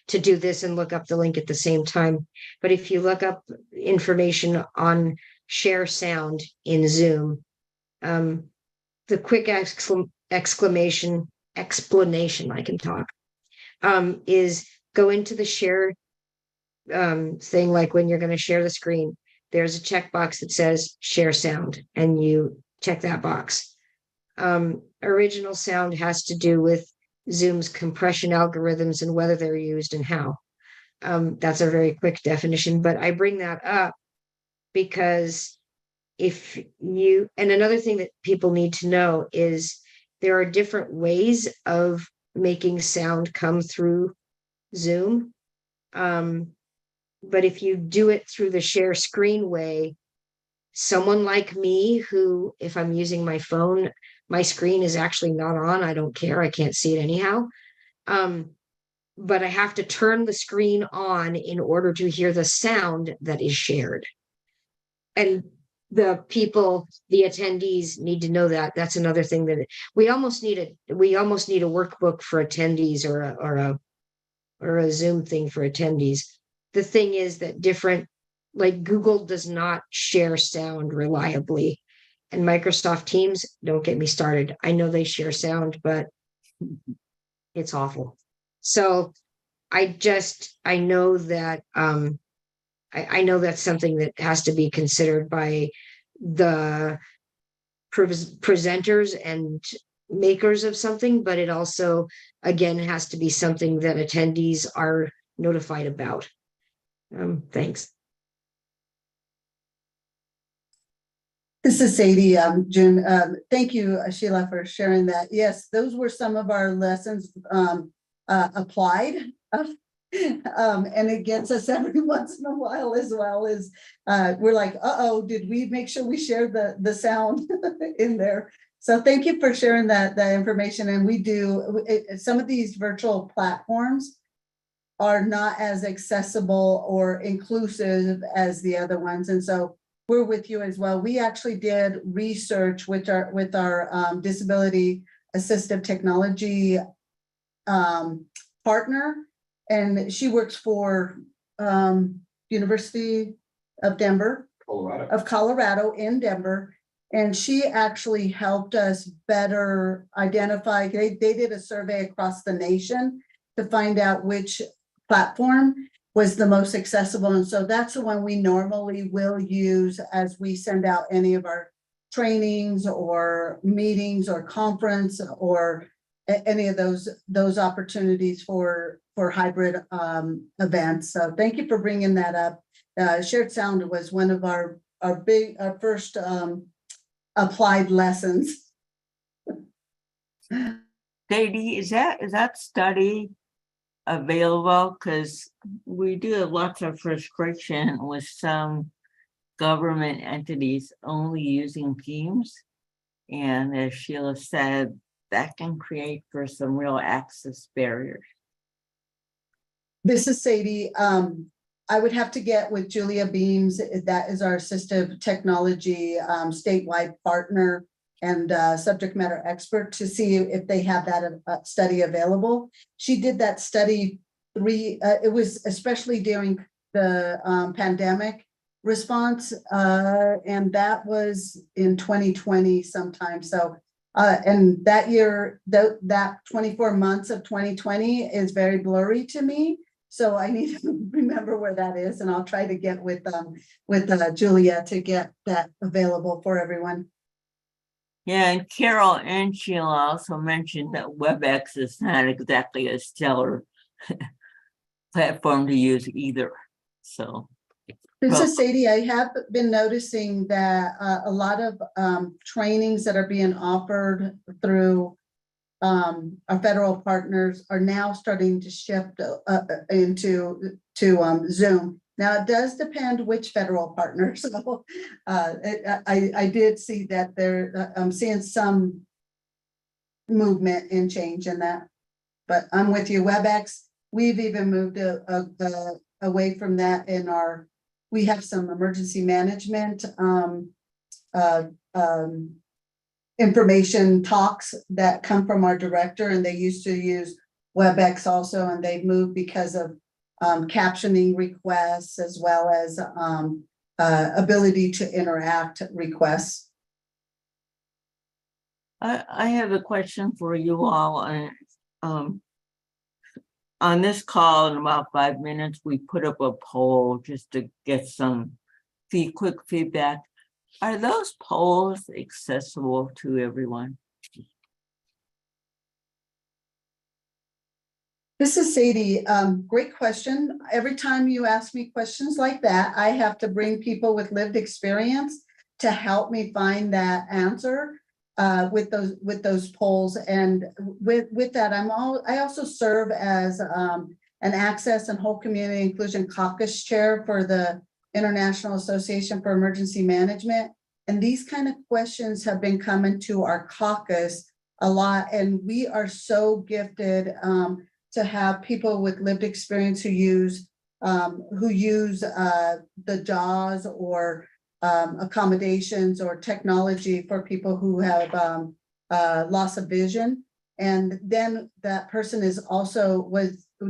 to do this and look up the link at the same time. But if you look up information on share sound in Zoom, the quick explanation I can talk is go into the share thing, like when you're going to share the screen, there's a checkbox that says share sound, and you check that box. Original sound has to do with Zoom's compression algorithms and whether they're used and how. That's a very quick definition, but I bring that up because and another thing that people need to know is there are different ways of making sound come through Zoom. But if you do it through the share screen way, someone like me, who, if I'm using my phone, my screen is actually not on, I don't care, I can't see it anyhow. But I have to turn the screen on in order to hear the sound that is shared. And the people, the attendees need to know that. That's another thing that we almost need a workbook for attendees or a Zoom thing for attendees. The thing is that like Google does not share sound reliably, and Microsoft Teams, don't get me started. I know they share sound, but it's awful. So I know that I know that's something that has to be considered by the presenters and makers of something, but it also, again, has to be something that attendees are notified about. Thanks. This is Sadie, June. Thank you, Sheila, for sharing that. Yes, those were some of our lessons applied. And it gets us every once in a while as well as we're like, uh-oh, did we make sure we shared the sound in there? So thank you for sharing that information. And we do, some of these virtual platforms are not as accessible or inclusive as the other ones. And so we're with you as well. We actually did research with our disability assistive technology partner, and she works for University of Colorado in Denver. And she actually helped us better identify, they did a survey across the nation to find out which platform was the most accessible. And so that's the one we normally will use as we send out any of our trainings or meetings or conference or any of those opportunities for hybrid events. So thank you for bringing that up. Shared sound was one of our first applied lessons. Sadie, is that study available? Because we do have lots of frustration with some government entities only using Teams. And as Sheila said, that can create for some real access barriers. This is Sadie. I would have to get with Julia Beams. That is our assistive technology statewide partner and subject matter expert to see if they have that study available. She did that study it was especially during the pandemic response, and that was in 2020 sometime. So, and that year, that 24 months of 2020 is very blurry to me. So I need to remember where that is, and I'll try to get with Julia to get that available for everyone. Yeah, and Carol and Sheila also mentioned that WebEx is not exactly a stellar platform to use either. So This is Sadie. I have been noticing that a lot of trainings that are being offered through our federal partners are now starting to shift into Zoom. Now, it does depend which federal partner. So I did see that I'm seeing some movement and change in that. But I'm with you, WebEx. We've even moved away from that in we have some emergency management information talks that come from our director, and they used to use WebEx also, and they've moved because of captioning requests as well as ability to interact requests. I have a question for you all. On this call, in about 5 minutes, we put up a poll just to get some quick feedback. Are those polls accessible to everyone? This is Sadie. Great question. Every time you ask me questions like that, I have to bring people with lived experience to help me find that answer with those polls. And with that, I also serve as an Access and Whole Community Inclusion Caucus Chair for the International Association for Emergency Management. And these kind of questions have been coming to our caucus a lot. And we are so gifted to have people with lived experience who use the JAWS or accommodations or technology for people who have loss of vision. And then that person is also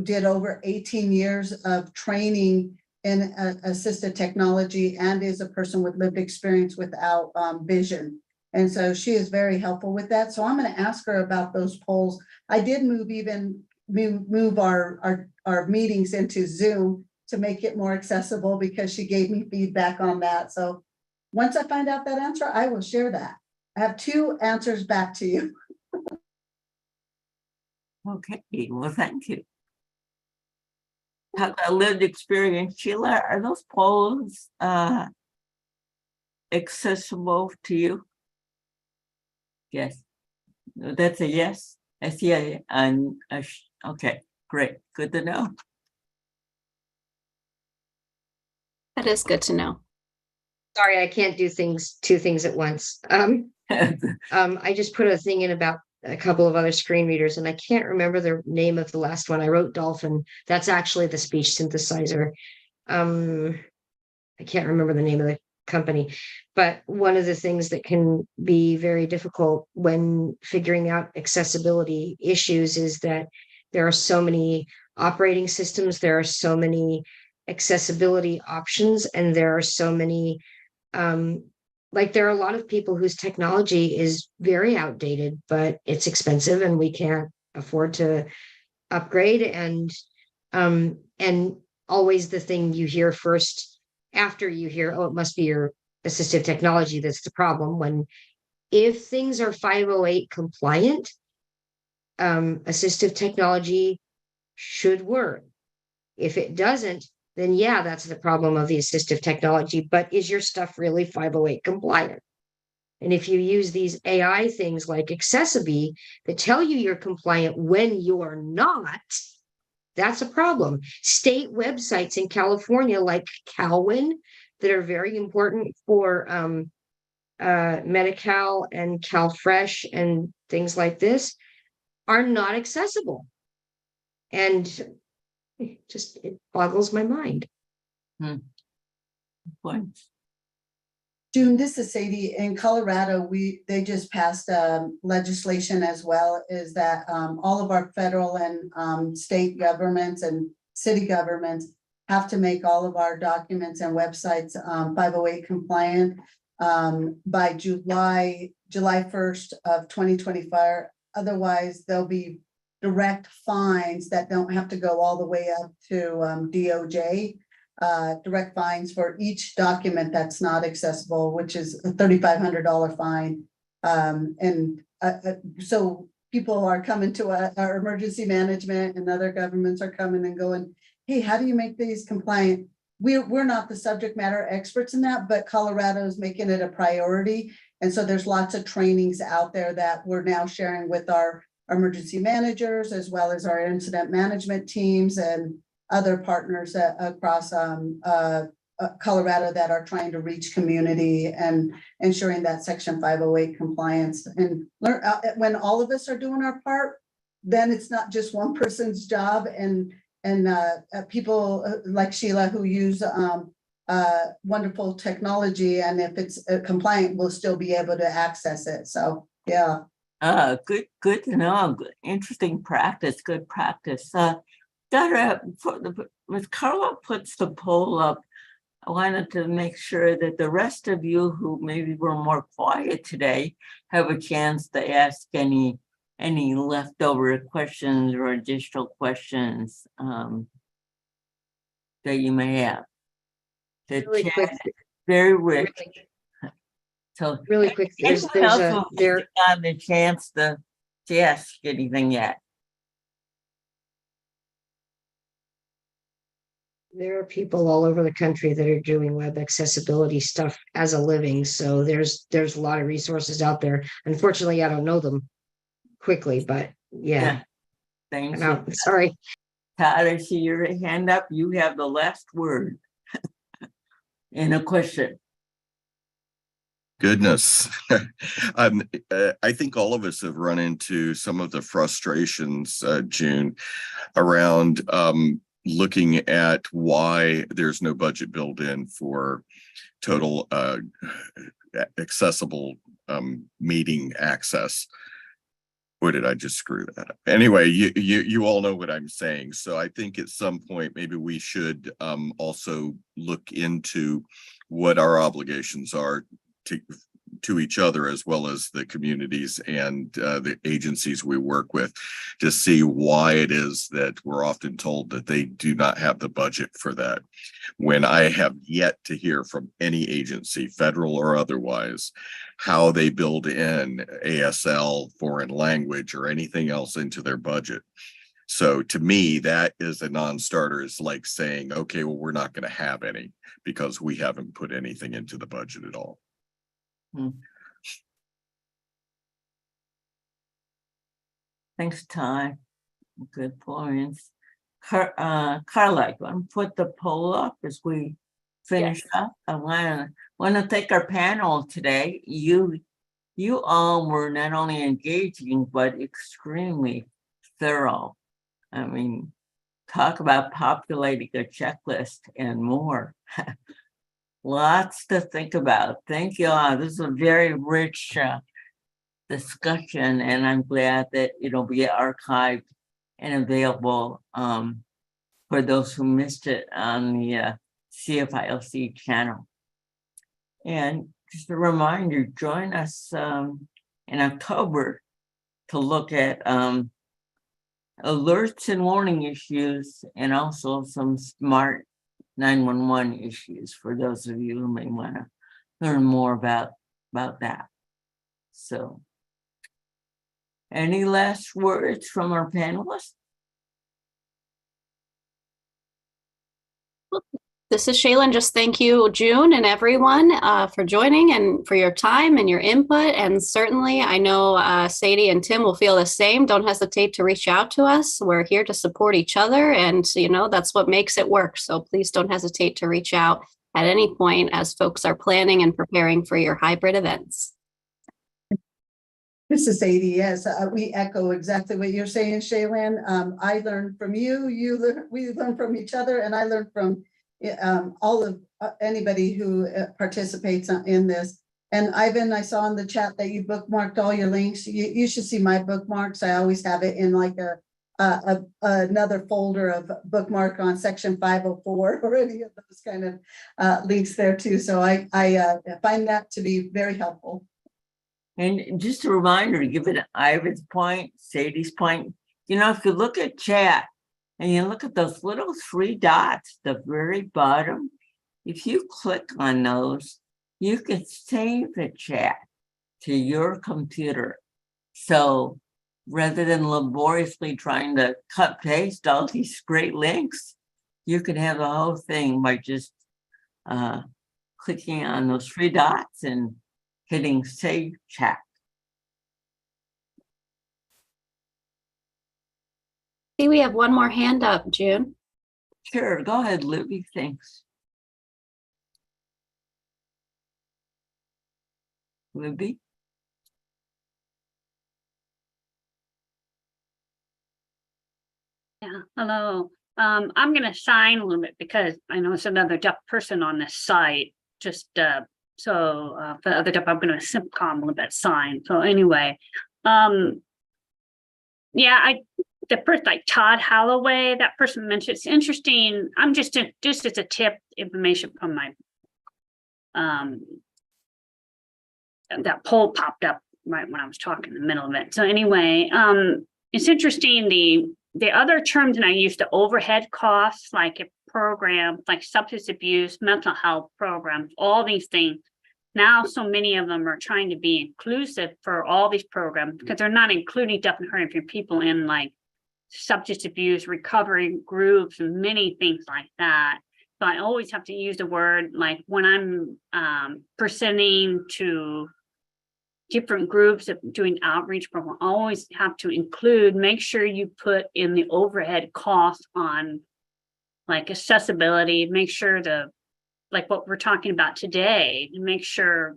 did over 18 years of training in assistive technology and is a person with lived experience without vision. And so she is very helpful with that. So I'm going to ask her about those polls. I did move our meetings into Zoom to make it more accessible because she gave me feedback on that. So once I find out that answer, I will share that. I have 2 answers back to you. Okay, well, thank you. Have a lived experience, Sheila, are those polls accessible to you? Yes, that's a yes. I see okay, great, good to know. That is good to know. Sorry, I can't do 2 things at once. I just put a thing in about a couple of other screen readers, and I can't remember the name of the last one. I wrote Dolphin. That's actually the speech synthesizer. I can't remember the name of the company, but one of the things that can be very difficult when figuring out accessibility issues is that there are so many operating systems, there are so many accessibility options, and there are so many there are a lot of people whose technology is very outdated, but it's expensive and we can't afford to upgrade. And always the thing you hear first after you hear, oh, it must be your assistive technology that's the problem. When if things are 508 compliant, assistive technology should work. If it doesn't, then yeah, that's the problem of the assistive technology. But is your stuff really 508 compliant? And if you use these AI things like Accessibility that tell you you're compliant when you're not, that's a problem. State websites in California like CalWIN that are very important for Medi-Cal and CalFresh and things like this are not accessible. And it boggles my mind. Point. June, this is Sadie. In Colorado, they just passed legislation as well, is that all of our federal and state governments and city governments have to make all of our documents and websites 508 compliant by July 1st of 2025. Otherwise, there'll be direct fines that don't have to go all the way up to DOJ. Direct fines for each document that's not accessible, which is a $3,500 fine. So people are coming to our emergency management and other governments are coming and going, hey, how do you make these compliant? We're not the subject matter experts in that, but Colorado is making it a priority. And so there's lots of trainings out there that we're now sharing with our emergency managers, as well as our incident management teams and other partners across Colorado that are trying to reach community and ensuring that Section 508 compliance. And when all of us are doing our part, then it's not just one person's job. And people like Sheila who use wonderful technology, and if it's compliant, we'll still be able to access it. So yeah. Good to know. Good, interesting practice. Good practice. As Carla puts the poll up, I wanted to make sure that the rest of you who maybe were more quiet today have a chance to ask any leftover questions or additional questions that you may have. The Really chat quick. is very rich. So Really quick, anyone else who hasn't gotten a chance to ask anything yet? There are people all over the country that are doing web accessibility stuff as a living. So there's a lot of resources out there. Unfortunately, I don't know them quickly, but yeah. Thanks. I'm out. Sorry. Todd, I see your hand up. You have the last word in a question. Goodness. I think all of us have run into some of the frustrations, June, around looking at why there's no budget built in for total accessible meeting access. Or did I just screw that up? Anyway, you all know what I'm saying. So I think at some point, maybe we should also look into what our obligations are to each other, as well as the communities and the agencies we work with, to see why it is that we're often told that they do not have the budget for that, when I have yet to hear from any agency, federal or otherwise, how they build in ASL, foreign language, or anything else into their budget. So to me, that is a non-starter. It's like saying, okay, well, we're not going to have any because we haven't put anything into the budget at all. Thanks, Ty. Good points. Carla, you want to put the poll up as we finish up? I want to thank our panel today. You all were not only engaging, but extremely thorough. I mean, talk about populating a checklist and more. Lots to think about. Thank you all. This is a very rich discussion, and I'm glad that it'll be archived and available for those who missed it on the CFILC channel. And just a reminder, join us in October to look at alerts and warning issues, and also some smart 911 issues for those of you who may want to learn more about that. So, any last words from our panelists? This is Shaylin. Just thank you, June, and everyone for joining and for your time and your input. And certainly, I know Sadie and Tim will feel the same. Don't hesitate to reach out to us. We're here to support each other, and that's what makes it work. So please don't hesitate to reach out at any point as folks are planning and preparing for your hybrid events. This is Sadie. Yes, we echo exactly what you're saying, Shaylin. I learned from you. We learn from each other, and I learned from all of anybody who participates in this. And Ivan, I saw in the chat that you bookmarked all your links. You should see my bookmarks. I always have it in like another folder of bookmark on section 504 or any of those kind of links there too. So I find that to be very helpful. And just a reminder, to give it Ivan's point, Sadie's point, if you look at chat and you look at those little 3 dots at the very bottom, if you click on those, you can save the chat to your computer. So rather than laboriously trying to cut paste all these great links, you can have the whole thing by just clicking on those 3 dots and hitting save chat. See, we have one more hand up, June. Sure, go ahead, Libby, thanks. Libby? Yeah, hello. I'm going to sign a little bit because I know it's another deaf person on this site. Just for the other deaf, I'm going to Simpcom a little bit sign. So anyway, the person like Todd Holloway, that person mentioned, it's interesting. I'm just as a tip, information from my that poll popped up right when I was talking in the middle of it. So anyway, it's interesting. The other terms, and I used the overhead costs, like a program, like substance abuse, mental health programs, all these things. Now, so many of them are trying to be inclusive for all these programs because they're not including deaf and hard of hearing people in like substance abuse, recovery groups, and many things like that. So I always have to use the word, like when I'm presenting to different groups of doing outreach program, always have to make sure you put in the overhead cost on like accessibility, make sure like what we're talking about today, make sure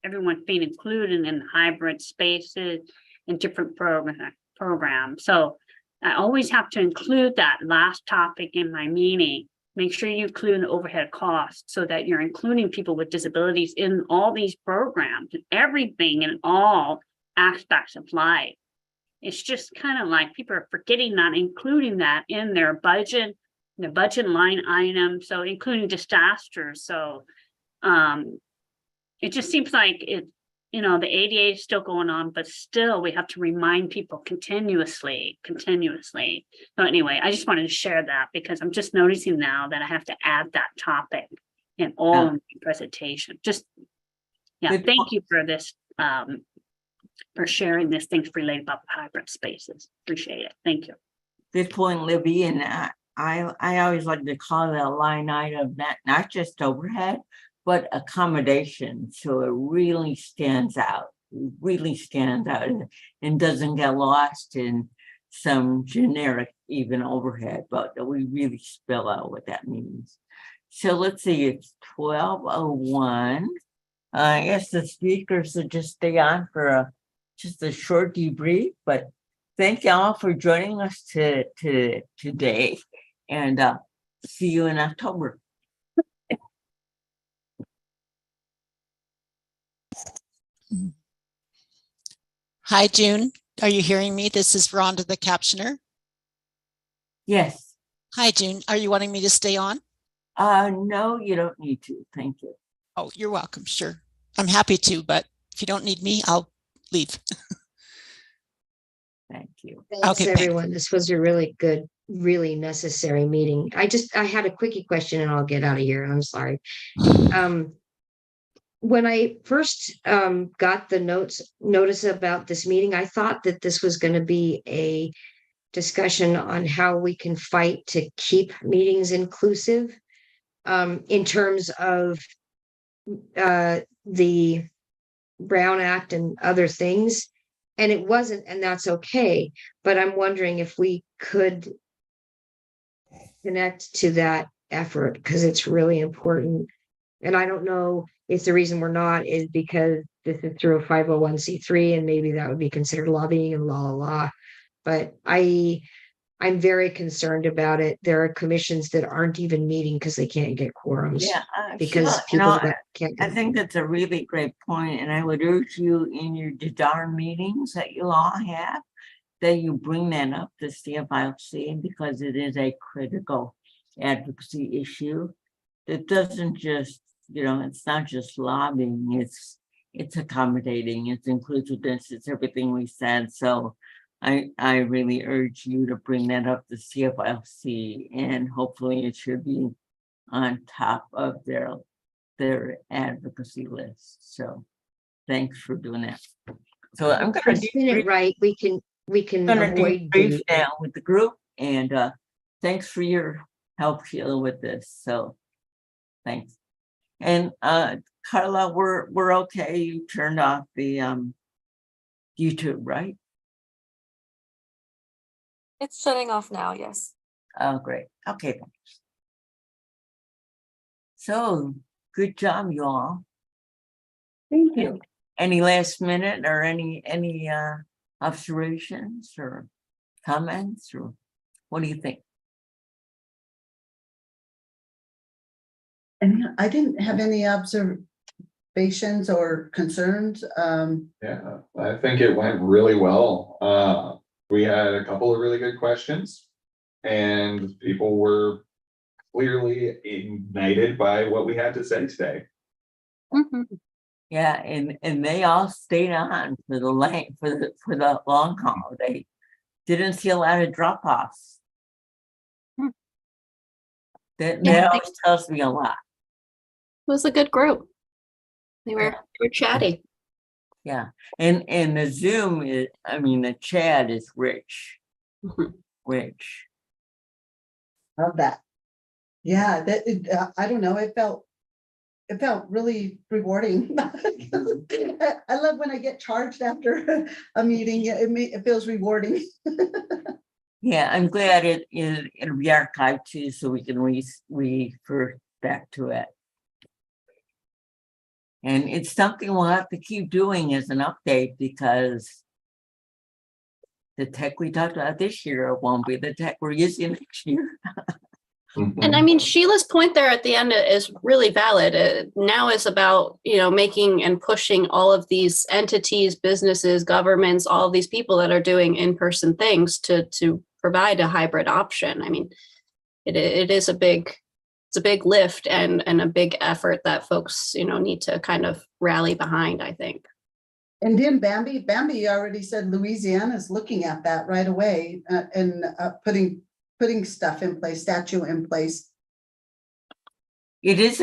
everyone's being included in hybrid spaces and different programs. So I always have to include that last topic in my meeting. Make sure you include an overhead cost so that you're including people with disabilities in all these programs and everything in all aspects of life. It's just kind of like people are forgetting that, including that in their budget, the budget line item, so including disasters. So it just seems like it, you know, the ADA is still going on, but still we have to remind people continuously. So anyway, I just wanted to share that because I'm just noticing now that I have to add that topic in all of my presentation. Just, yeah, Good thank you for this, for sharing this things related about hybrid spaces. Appreciate it. Thank you. Good point, Libby, and I always like to call that line item, not just overhead, but accommodation, so it really stands out, and doesn't get lost in some generic even overhead, but we really spell out what that means. So let's see, it's 12:01. I guess the speakers should just stay on for just a short debrief, but thank y'all for joining us today, and see you in October. Hi, June. Are you hearing me? This is Rhonda, the captioner. Yes. Hi, June. Are you wanting me to stay on? No, you don't need to. Thank you. Oh, you're welcome. Sure. I'm happy to, but if you don't need me, I'll leave. Thank you. Thanks, Okay, thanks. everyone. This was a really good, really necessary meeting. I had a quickie question and I'll get out of here. I'm sorry. When I first got the notice about this meeting, I thought that this was going to be a discussion on how we can fight to keep meetings inclusive in terms of the Brown Act and other things. And it wasn't, and that's okay. But I'm wondering if we could connect to that effort because it's really important. And I don't know if the reason we're not is because this is through a 501c3 and maybe that would be considered lobbying and la. But I'm very concerned about it. There are commissions that aren't even meeting because they can't get quorums. Yeah, because sure. people can't. I think that's a really great point, and I would urge you in your DDAR meetings that you all have, that you bring that up to CFILC because it is a critical advocacy issue. It doesn't just, it's not just lobbying, it's accommodating, it's inclusiveness, it's everything we said. So I really urge you to bring that up to CFILC, and hopefully it should be on top of their advocacy list. So thanks for doing that. So I'm going to spin it right. We can avoid debrief now with the group, and thanks for your help, Sheila, with this. So thanks. And Carla, we're okay. You turned off the YouTube, right? It's shutting off now, yes. Oh, great. Okay, thanks. So good job, you all. Thank you. Any last minute or any observations or comments, or what do you think? And I didn't have any observations or concerns. Yeah, I think it went really well. We had a couple of really good questions, and people were clearly ignited by what we had to say today. Yeah, and they all stayed on for the long haul. They didn't see a lot of drop-offs. That always tells me a lot. It was a good group. They were chatty. Yeah, and the Zoom is, the chat is rich. Rich. Love that. Yeah, I don't know. It felt really rewarding. I love when I get charged after a meeting. It feels rewarding. Yeah, I'm glad it'll be archived too, so we can refer back to it. And it's something we'll have to keep doing as an update, because the tech we talked about this year won't be the tech we're using next year. And I mean, Sheila's point there at the end is really valid. Now is about, making and pushing all of these entities, businesses, governments, all of these people that are doing in-person things to provide a hybrid option. I mean, it is a big lift and a big effort that folks, need to kind of rally behind, I think. And then Bambi already said Louisiana is looking at that right away and putting stuff in place, statute in place. It is